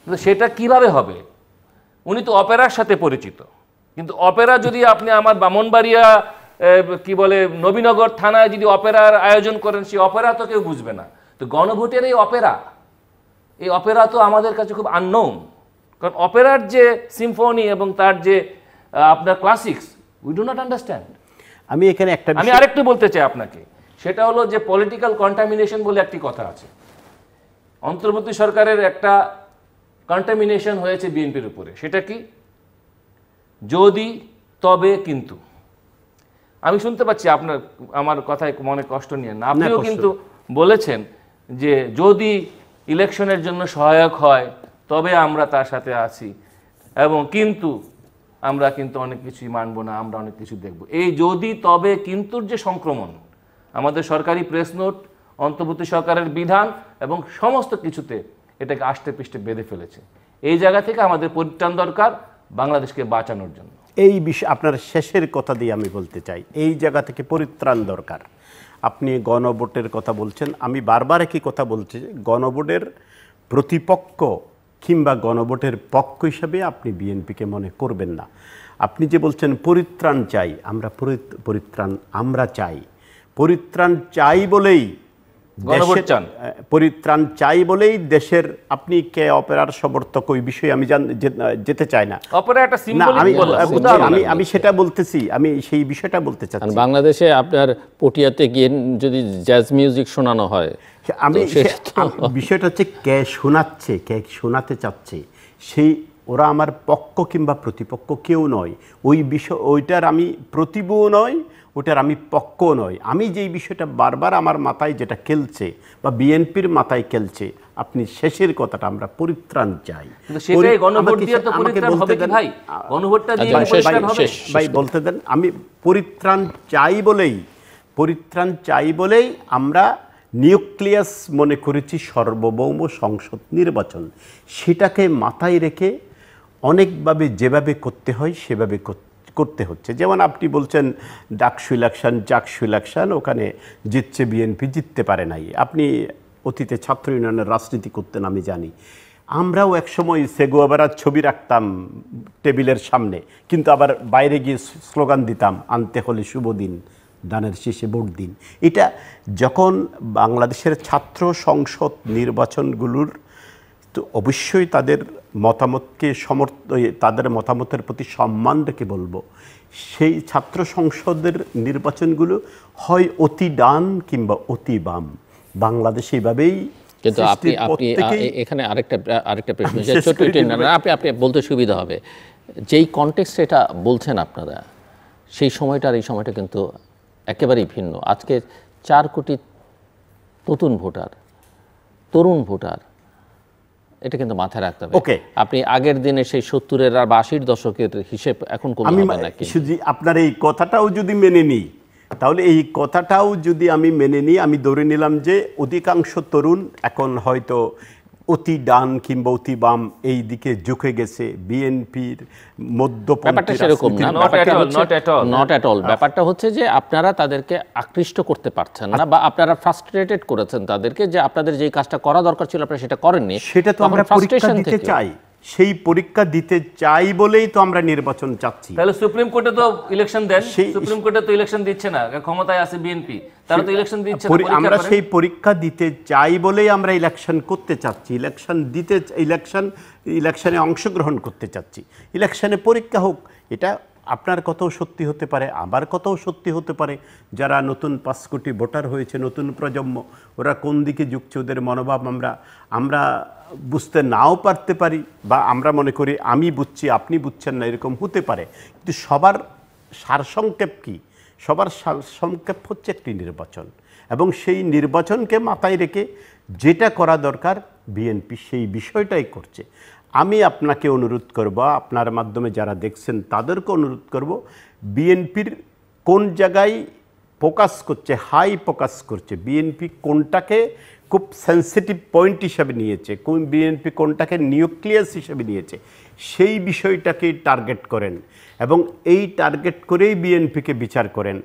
কিন্তু সেটা কিভাবে হবে? উনি তো অপেরার সাথে পরিচিত, কিন্তু অপেরা যদি আপনি আমার ব্রাহ্মণবাড়িয়া কি বলে নবীনগর থানায় যদি অপেরার আয়োজন করেন, সেই অপেরা তো কেউ বুঝবে না। তো গণভোটের এই অপেরা তো আমাদের কাছে খুব আননোন, কারণ অপেরার যে সিম্ফনি এবং তার যে আপনার classics, we do not understand. আমি আরেকটু বলতে চাই আপনাকে, সেটা হলো যে পলিটিক্যাল কন্টামিনেশন বলে একটি কথা আছে। অন্তর্বর্তী সরকারের একটা কন্টামিনেশন হয়েছে বিএনপির উপরে, সেটা কি? যদি, তবে, কিন্তু। আমি শুনতে পাচ্ছি আপনার, আমার কথায় মনে কষ্ট নিয়ে না, আপনিও কিন্তু বলেছেন যে যদি ইলেকশনের জন্য সহায়ক হয় তবে আমরা তার সাথে আছি, এবং কিন্তু আমরা কিন্তু অনেক কিছুই মানব না, আমরা অনেক কিছু দেখব। এই যদি, তবে, কিন্তুর যে সংক্রমণ আমাদের সরকারি প্রেস নোট, অন্তর্বর্তী সরকারের বিধান এবং সমস্ত কিছুতে এটাকে আষ্টে পৃষ্ঠে বেঁধে ফেলেছে। এই জায়গা থেকে আমাদের পরিত্রাণ দরকার বাংলাদেশকে বাঁচানোর জন্য। এই বিষয় আপনার শেষের কথা দিয়ে আমি বলতে চাই, এই জায়গা থেকে পরিত্রাণ দরকার। আপনি গণভোটের কথা বলছেন, আমি বারবার একই কথা বলছি, গণভোটের প্রতিপক্ষ কিংবা গণভোটের পক্ষ হিসাবে আপনি বিএনপিকে মনে করবেন না। আপনি যে বলছেন পরিত্রাণ চাই, আমরা পরিত্রাণ চাই বলেই পরিত্রাণ চাই বলেই দেশের, আপনি কে অপেরার সমর্থক ওই বিষয়ে আমি যেতে চাই না, আমি সেটা বলতেছি, আমি সেই বিষয়টা বলতে চাচ্ছি। বাংলাদেশে আপনার পটিয়াতে গিয়ে যদি জ্যাজ মিউজিক শোনানো হয়, আমি বিষয়টা হচ্ছে কে শোনাচ্ছে, কে শোনাতে চাচ্ছে, সেই ওরা আমার পক্ষ কিংবা প্রতিপক্ষ কেউ নয়। ওই বিষয়, ওইটার আমি প্রতিবও নয়, ওটার আমি পক্ষও নয়। আমি যেই বিষয়টা বারবার আমার মাথায় যেটা খেলছে বা বিএনপির মাথায় খেলছে, আপনি শেষের কথাটা আমরা পরিত্রাণ চাই, ভাই বলতে দেন। আমি পরিত্রাণ চাই বলেই পরিত্রাণ চাই বলেই আমরা নিউক্লিয়াস মনে করেছি সর্বভৌম সংসদ নির্বাচন। সেটাকে মাথায় রেখে অনেকভাবে যেভাবে করতে হয় সেভাবে করতে হচ্ছে। যেমন আপনি বলছেন ডাকসু ইলেকশন, চাকসু ইলেকশন, ওখানে জিতছে বিএনপি, জিততে পারে নাই। আপনি অতীতে ছাত্র ইউনিয়নের রাজনীতি করতেন, আমি জানি। আমরাও একসময় সেগুয়াবারার ছবি রাখতাম টেবিলের সামনে, কিন্তু আবার বাইরে গিয়ে স্লোগান দিতাম, আনতে হলে শুভ দিন, দানের শেষে ভোট দিন। এটা যখন বাংলাদেশের ছাত্র সংসদ নির্বাচনগুলোর, তো অবশ্যই তাদের মতামতকে তাদের মতামতের প্রতি সম্মান রেখে বলবো, সেই ছাত্র সংসদের নির্বাচনগুলো হয় অতি ডান কিংবা অতি বাম। বাংলাদেশ এইভাবেই। কিন্তু আপনি এখানে আরেকটা প্রশ্ন, আপনি বলতে সুবিধা হবে, যেই কনটেক্সট এটা বলছেন আপনারা, সেই সময়টা আর এই সময়টা কিন্তু একেবারেই ভিন্ন। আজকে 4 কোটি নতুন ভোটার, তরুণ ভোটার, এটা কিন্তু মাথায় রাখতে হবে। ওকে, আপনি আগের দিনে সেই 70-এর আর 80-র দশকের হিসেব এখন কোন হবে নাকি? শুধু আপনার এই কথাটাও যদি মেনে নিই, তাহলে এই কথাটাও যদি আমি মেনে নিই, আমি ধরে নিলাম যে অধিকাংশ তরুণ এখন হয়তো অতি ডান কিংবা অতি বাম এই দিকে ঝুঁকে গেছে, বিএনপির ব্যাপারটা সেরকম না, নট এট অল। ব্যাপারটা হচ্ছে যে আপনারা তাদেরকে আকৃষ্ট করতে পারছেন না, বা আপনারা ফ্রাস্ট্রেটেড করেছেন তাদেরকে, যে আপনাদের যেই কাজটা করা দরকার ছিল আপনারা সেটা করেননি। সেটা তো আমরা পরীক্ষা দিতে চাই, সেই পরীক্ষা দিতে চাই বলেই তো আমরা নির্বাচন চাচ্ছি। তাহলে সুপ্রিম কোর্টে তো ইলেকশন দেন, সুপ্রিম কোর্টে তো ইলেকশন দিচ্ছে না, ক্ষমতায় আছে বিএনপি, তারা তো ইলেকশন দিচ্ছে না। আমরা সেই পরীক্ষা দিতে চাই বলেই আমরা ইলেকশন করতে চাচ্ছি, ইলেকশনে অংশগ্রহণ করতে চাচ্ছি। ইলেকশনে পরীক্ষা হোক, এটা আপনার কথাও সত্যি হতে পারে, আমার কথাও সত্যি হতে পারে। যারা নতুন 5 কোটি ভোটার হয়েছে, নতুন প্রজন্ম, ওরা কোন দিকে ঝুঁকছে, ওদের মনোভাব আমরা বুঝতে নাও পারতে পারি, বা আমরা মনে করি আমি বুঝছি আপনি বুঝছেন না, এরকম হতে পারে। কিন্তু সবার সারসংক্ষেপ কি? সবার সারসংক্ষেপ হচ্ছে একটি নির্বাচন, এবং সেই নির্বাচনকে মাথায় রেখে যেটা করা দরকার বিএনপি সেই বিষয়টাই করছে। আমি আপনাকে অনুরোধ করব, আপনার মাধ্যমে যারা দেখছেন তাদেরকে অনুরোধ করব, বিএনপির কোন জায়গায় ফোকাস করছে, হাই ফোকাস করছে, বিএনপি কোনটাকে খুব সেন্সিটিভ পয়েন্ট হিসাবে নিয়েছে, বিএনপি কোনটাকে নিউক্লিয়াস হিসেবে নিয়েছে, সেই বিষয়টাকে টার্গেট করেন, এবং এই টার্গেট করেই বিএনপিকে বিচার করেন।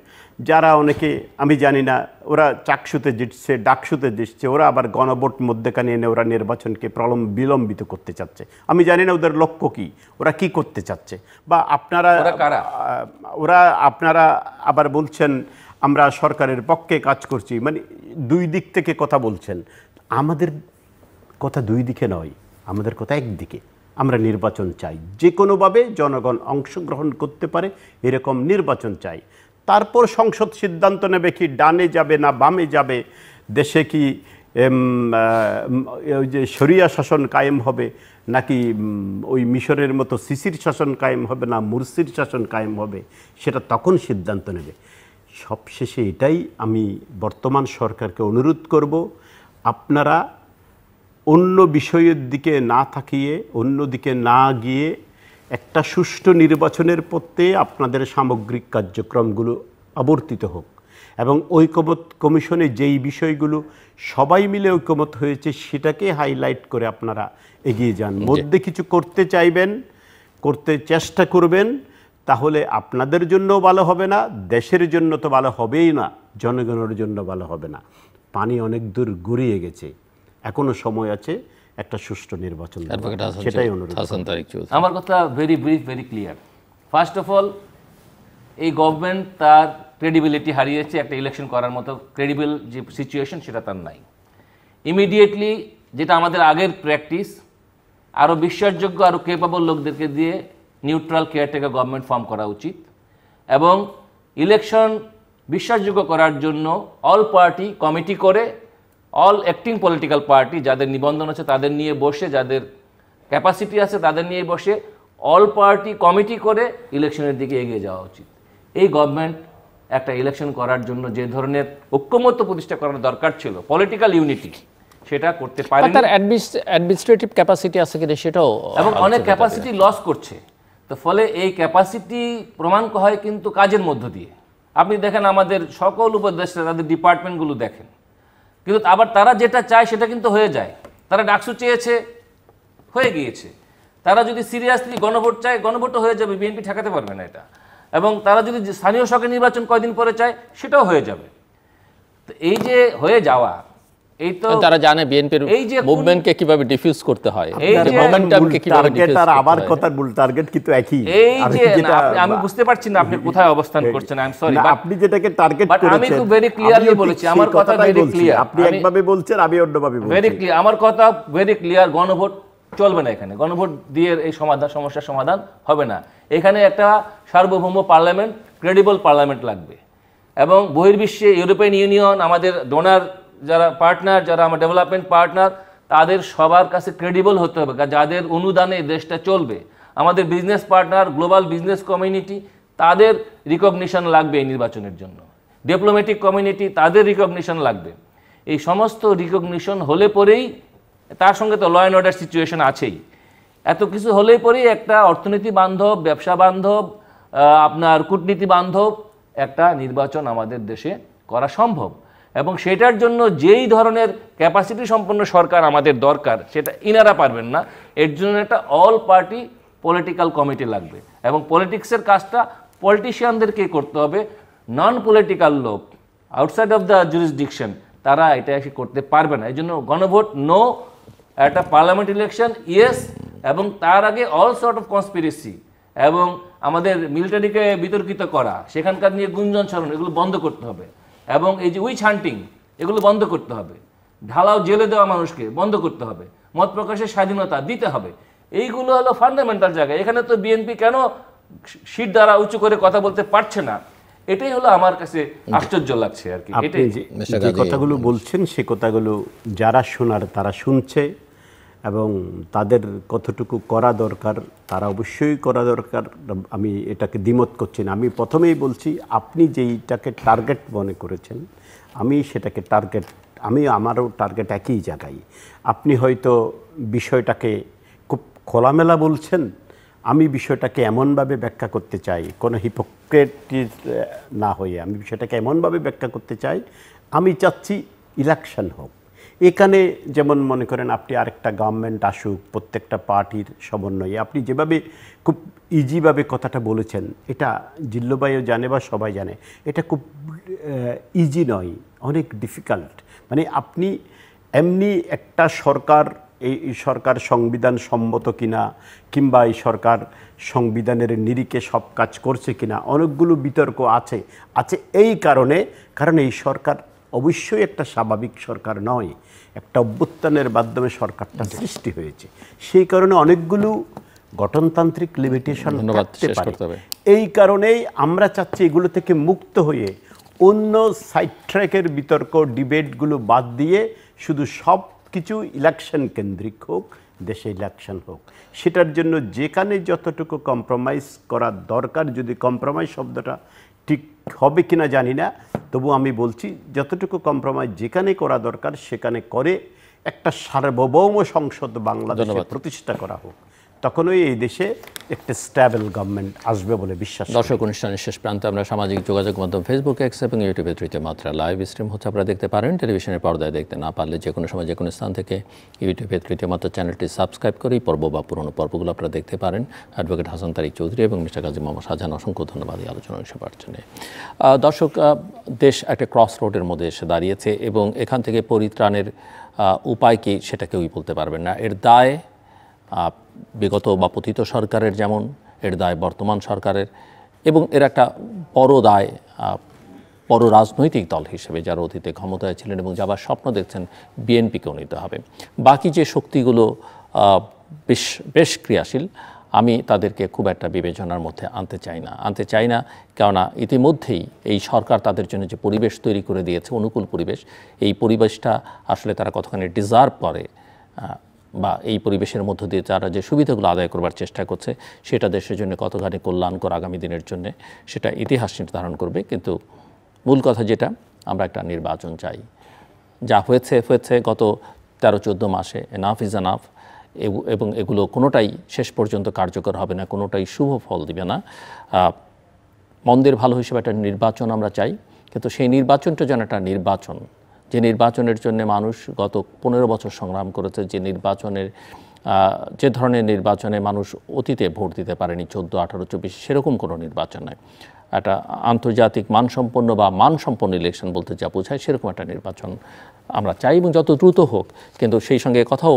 যারা অনেকে, আমি জানি না, ওরা চাকসুতে জিতছে, ডাকসুতে জিতছে, ওরা আবার গণভোট মধ্যেখানে এনে ওরা নির্বাচনকে বিলম্বিত করতে চাচ্ছে। আমি জানি না ওদের লক্ষ্য কি, ওরা কি করতে চাচ্ছে, বা আপনারা আবার বলছেন আমরা সরকারের পক্ষে কাজ করছি, মানে 2 দিক থেকে কথা বলছেন। আমাদের কথা 2 দিকে নয়, আমাদের কথা একদিকে। আমরা নির্বাচন চাই, যে কোনোভাবে জনগণ অংশগ্রহণ করতে পারে এরকম নির্বাচন চাই। তারপর সংসদ সিদ্ধান্ত নেবে কি ডানে যাবে না বামে যাবে, দেশে কি ওই যে শরিয়া শাসন কায়েম হবে, নাকি ওই মিশরের মতো সিসির শাসন কায়েম হবে, না মুরসির শাসন কায়েম হবে, সেটা তখন সিদ্ধান্ত নেবে। সবশেষে এটাই আমি বর্তমান সরকারকে অনুরোধ করব, আপনারা অন্য বিষয়ের দিকে না তাকিয়ে, অন্যদিকে না গিয়ে একটা সুষ্ঠু নির্বাচনের পথে আপনাদের সামগ্রিক কার্যক্রমগুলো আবর্তিত হোক, এবং ঐকমত্য কমিশনে যেই বিষয়গুলো সবাই মিলে ঐকমত হয়েছে সেটাকে হাইলাইট করে আপনারা এগিয়ে যান। মধ্যে কিছু করতে চাইবেন, করতে চেষ্টা করবেন, তাহলে আপনাদের জন্যও ভালো হবে না, দেশের জন্য তো ভালো হবেই না, জনগণের জন্য ভালো হবে না। পানি অনেক দূর গড়িয়ে গেছে, এখনো সময় আছে একটা সুষ্ঠু নির্বাচন, সেটাই অনুরোধ। আমার কথা very brief, very clear. First of all, এই গভর্নমেন্ট তার ক্রেডিবিলিটি হারিয়েছে, একটা ইলেকশন করার মতো ক্রেডিবল যে সিচুয়েশন সেটা তার নাই। ইমিডিয়েটলি, যেটা আমাদের আগের প্র্যাকটিস, আরও বিশ্বাসযোগ্য, আরও কেপাবল লোকদেরকে দিয়ে নিউট্রাল কেয়ারটেকার গভর্নমেন্ট ফর্ম করা উচিত, এবং ইলেকশন বিশ্বাসযোগ্য করার জন্য অল পার্টি কমিটি করে, অল অ্যাক্টিং পলিটিক্যাল পার্টি যাদের নিবন্ধন আছে তাদের নিয়ে বসে, যাদের ক্যাপাসিটি আছে তাদের নিয়ে বসে অল পার্টি কমিটি করে ইলেকশনের দিকে এগিয়ে যাওয়া উচিত। এই গভর্নমেন্ট একটা ইলেকশন করার জন্য যে ধরনের ঐক্যমত্য প্রতিষ্ঠা করার দরকার ছিল, পলিটিক্যাল ইউনিটি, সেটা করতে পারেনি। তার অ্যাডমিনিস্ট্রেটিভ ক্যাপাসিটি আছে কিনা সেটাও, এবং অনেক ক্যাপাসিটি লস করছে। তো ফলে এই ক্যাপাসিটি প্রমাণ হয় কিন্তু কাজের মধ্য দিয়ে, আপনি দেখেন আমাদের সকল উপদেষ্টা তাদের ডিপার্টমেন্টগুলো দেখেন, কিন্তু আবার তারা যেটা চায় সেটা কিন্তু হয়ে যায়। তারা ডাকসু চেয়েছে, হয়ে গিয়েছে। তারা যদি সিরিয়াসলি গণভোট চায়, গণভোটও হয়ে যাবে, বিএনপি ঠেকাতে পারবে না এটা। এবং তারা যদি স্থানীয় সরকার নির্বাচন কয়দিন পরে চায়, সেটাও হয়ে যাবে। তো এই যে হয়ে যাওয়া, এই তো তারা জানে বিএনপির এই যে মুভমেন্টকে কিভাবে ডিফিউজ করতে হয়, এই যে মোমেন্টামকে কিভাবে ডিফিউজ আর করতে আবার হয়। কথার মূল টার্গেট কিন্তু একই। এই যে আমি বুঝতে পারছি না আপনি কোথায় অবস্থান করছেন। আই এম সরি, আপনি যেটাকে টার্গেট বাট করেছেন আমি খুব ভেরি ক্লিয়ারলি বলেছি, আমার কথা ভেরি ক্লিয়ার। আপনি একভাবে বলছেন, আমি অন্যভাবে বলছি। ভেরি ক্লিয়ার, আমার কথা ভেরি ক্লিয়ার। গণভোট চলবে না এখানে, গণভোট দিয়ে এই সমস্যার সমাধান হবে না। এখানে একটা সার্বভৌম পার্লামেন্ট, ক্রেডিবল পার্লামেন্ট লাগবে। এবং বহির্বিশ্বে ইউরোপিয়ান ইউনিয়ন, আমাদের ডোনার যারা পার্টনার, যারা আমার ডেভেলপমেন্ট পার্টনার, তাদের সবার কাছে ক্রেডিবল হতে হবে, যাদের অনুদানে দেশটা চলবে। আমাদের business partner, global business community, তাদের রিকগনিশন লাগবে এই নির্বাচনের জন্য। ডিপ্লোম্যাটিক কমিউনিটি, তাদের রিকগনিশন লাগবে। এই সমস্ত রিকগনিশন হলে পরেই, তার সঙ্গে তো ল অ্যান্ড অর্ডার সিচুয়েশন আছেই, এত কিছু হলেই পরেই একটা অর্থনীতি বান্ধব, ব্যবসা বান্ধব, আপনার কূটনীতি বান্ধব একটা নির্বাচন আমাদের দেশে করা সম্ভব। এবং সেটার জন্য যেই ধরনের ক্যাপাসিটি সম্পন্ন সরকার আমাদের দরকার, সেটা ইনারা পারবেন না। এর জন্য একটা অল পার্টি পলিটিক্যাল কমিটি লাগবে। এবং পলিটিক্সের কাজটা পলিটিশিয়ানদেরকে করতে হবে। নন পলিটিক্যাল লোক, আউটসাইড অফ দ্য জুরিসডিকশন, তারা এটা এসে করতে পারবে না। এই জন্য গণভোট নো, একটা পার্লামেন্ট ইলেকশন ইয়েস, এবং তার আগে অল সর্ট অফ কনস্পিরেসি এবং আমাদের মিলিটারিকে বিতর্কিত করা, সেখানকার নিয়ে গুঞ্জন ছড়ানো, এগুলো বন্ধ করতে হবে। এবং এই যে উইচ হান্টিং, এগুলো বন্ধ করতে হবে। ঢালাও জেলে দেওয়া মানুষকে বন্ধ করতে হবে। মত প্রকাশের স্বাধীনতা দিতে হবে। এইগুলো হলো ফান্ডামেন্টাল জায়গা। এখানে তো বিএনপি কেন শীট দ্বারা উঁচু করে কথা বলতে পারছে না, এটাই হলো আমার কাছে আশ্চর্য লাগছে আর কি। আপনি এটাই যে কথাগুলো বলছেন, সে কথাগুলো যারা শোনার তারা শুনছে, এবং তাদের কতটুকু করা দরকার তারা অবশ্যই করা দরকার। আমি এটাকে দ্বিমত করছি না। আমি প্রথমেই বলছি, আপনি যেইটাকে টার্গেট মনে করেছেন, আমি সেটাকে টার্গেট, আমারও টার্গেট একই জায়গায়। আপনি হয়তো বিষয়টাকে খুব খোলামেলা বলছেন, আমি বিষয়টাকে এমনভাবে ব্যাখ্যা করতে চাই, কোনো হিপোক্রেটিস না হয়ে আমি বিষয়টাকে এমনভাবে ব্যাখ্যা করতে চাই, আমি চাচ্ছি ইলেকশন হোক। এখানে যেমন মনে করেন আপনি আরেকটা গভর্নমেন্ট আসুক, প্রত্যেকটা পার্টির সমন্বয়ে, আপনি যেভাবে খুব ইজিভাবে কথাটা বলেছেন, এটা জিল্লু ভাইও জানে বা সবাই জানে, এটা খুব ইজি নয়, অনেক ডিফিকাল্ট। মানে আপনি এমনি একটা সরকার, এই সরকার সংবিধান সম্মত কিনা, কিংবা এই সরকার সংবিধানের নিরিখে সব কাজ করছে কিনা, অনেকগুলো বিতর্ক আছে। কারণ এই সরকার অবশ্যই একটা স্বাভাবিক সরকার নয়, একটা অভ্যুত্থানের মাধ্যমে সরকারটা সৃষ্টি হয়েছে। সেই কারণে অনেকগুলো গঠনতান্ত্রিক লিমিটেশন থাকতে পারে। এই কারণেই আমরা চাচ্ছি এগুলো থেকে মুক্ত হয়ে অন্য সাইড ট্র্যাকের বিতর্ক, ডিবেটগুলো বাদ দিয়ে শুধু সব কিছু ইলেকশন কেন্দ্রিক হোক, দেশে ইলেকশন হোক। সেটার জন্য যেখানে যতটুকু কম্প্রোমাইজ করা দরকার, যদি কম্প্রোমাইজ শব্দটা ঠিক হবে কিনা জানি না, তবু আমি বলছি যতটুকু কম্প্রোমাইজ যেখানে করা দরকার সেখানে করে একটা সার্বভৌম সংসদ বাংলাদেশে প্রতিষ্ঠা করা হোক। তখনই এই দেশে একটা স্ট্যাবল গভর্নমেন্ট আসবে বলে বিশ্বাস। দর্শক, অনুষ্ঠানের শেষ প্রান্তে আমরা সামাজিক যোগাযোগ মাধ্যম ফেসবুক, এক্স এবং ইউটিউবে তৃতীয় মাত্রা লাইভ স্ট্রিম হচ্ছে, আপনারা দেখতে পারেন। টেলিভিশনের পর্দায় দেখতে না পারলে যে কোনো সময় যে কোনো স্থান থেকে ইউটিউবে তৃতীয় মাত্রা চ্যানেলটি সাবস্ক্রাইব করে এই পর্ব বা পুরনো পর্বগুলো আপনারা দেখতে পারেন। অ্যাডভোকেট হাসান তারিক চৌধুরী এবং মিস্টার কাজী মোহাম্মদ শাহজাহান, অসংখ্য ধন্যবাদ এই আলোচনা অংশ পাওয়ার জন্য। দর্শক, দেশ একটা ক্রস রোডের মধ্যে এসে দাঁড়িয়েছে এবং এখান থেকে পরিত্রাণের উপায় কি সেটা কেউই বলতে পারবেন না। এর দায় বিগত বা পতিত সরকারের যেমন, এর দায় বর্তমান সরকারের, এবং এর একটা বড় দায় বড় রাজনৈতিক দল হিসেবে যারা অতীতে ক্ষমতায় ছিলেন এবং যাবার স্বপ্ন দেখছেন বিএনপিকেও নিতে হবে। বাকি যে শক্তিগুলো বেশ ক্রিয়াশীল, আমি তাদেরকে খুব একটা বিবেচনার মধ্যে আনতে চাই না, কেননা ইতিমধ্যেই এই সরকার তাদের জন্য যে পরিবেশ তৈরি করে দিয়েছে, অনুকূল পরিবেশ, এই পরিবেশটা আসলে তারা কতখানি ডিজার্ভ করে, বা এই পরিবেশের মধ্য দিয়ে তারা যে সুবিধাগুলো আদায় করবার চেষ্টা করছে সেটা দেশের জন্য কতখানি কল্যাণকর আগামী দিনের জন্য, সেটা ইতিহাস নির্ধারণ করবে। কিন্তু মূল কথা যেটা, আমরা একটা নির্বাচন চাই। যা হয়েছে গত 13-14 মাসে, এনাফ ইজ এনাফ, এবং এগুলো কোনোটাই শেষ পর্যন্ত কার্যকর হবে না, কোনোটাই শুভ ফল দিবে না। মন্দের ভালো হিসেবে একটা নির্বাচন আমরা চাই, কিন্তু সেই নির্বাচনটা যেন একটা নির্বাচন, যে নির্বাচনের জন্য মানুষ গত 15 বছর সংগ্রাম করেছে, যে নির্বাচনের যে ধরনের নির্বাচনে মানুষ অতীতে ভোট দিতে পারেনি 14, 18, 24, সেরকম কোনো নির্বাচন নয়। একটা আন্তর্জাতিক মানসম্পন্ন বা মানসম্পন্ন ইলেকশন বলতে যা বোঝায় সেরকম একটা নির্বাচন আমরা চাই, এবং যত দ্রুত হোক। কিন্তু সেই সঙ্গে কথাও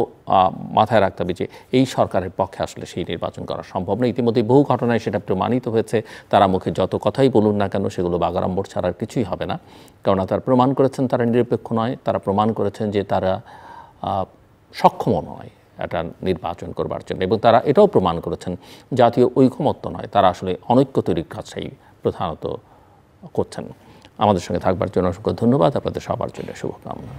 মাথায় রাখতে হবে যে এই সরকারের পক্ষে আসলে সেই নির্বাচন করা সম্ভব না। ইতিমধ্যে বহু ঘটনায় সেটা প্রমাণিত হয়েছে। তারা মুখে যত কথাই বলুন না কেন, সেগুলো বাগাড়ম্বর ছাড়া আর কিছুই হবে না। কারণ তারা প্রমাণ করেছেন তারা নিরপেক্ষ নয়, তারা প্রমাণ করেছেন যে তারা সক্ষম নয় একটা নির্বাচন করবার জন্য, এবং তারা এটাও প্রমাণ করেছেন জাতীয় ঐকমত্য নয়, তারা আসলে অনৈক্য তৈরির কাজটাই প্রধানত করছেন। আমাদের সঙ্গে থাকবার জন্য অসংখ্য ধন্যবাদ, আপনাদের সবার জন্য শুভকামনা।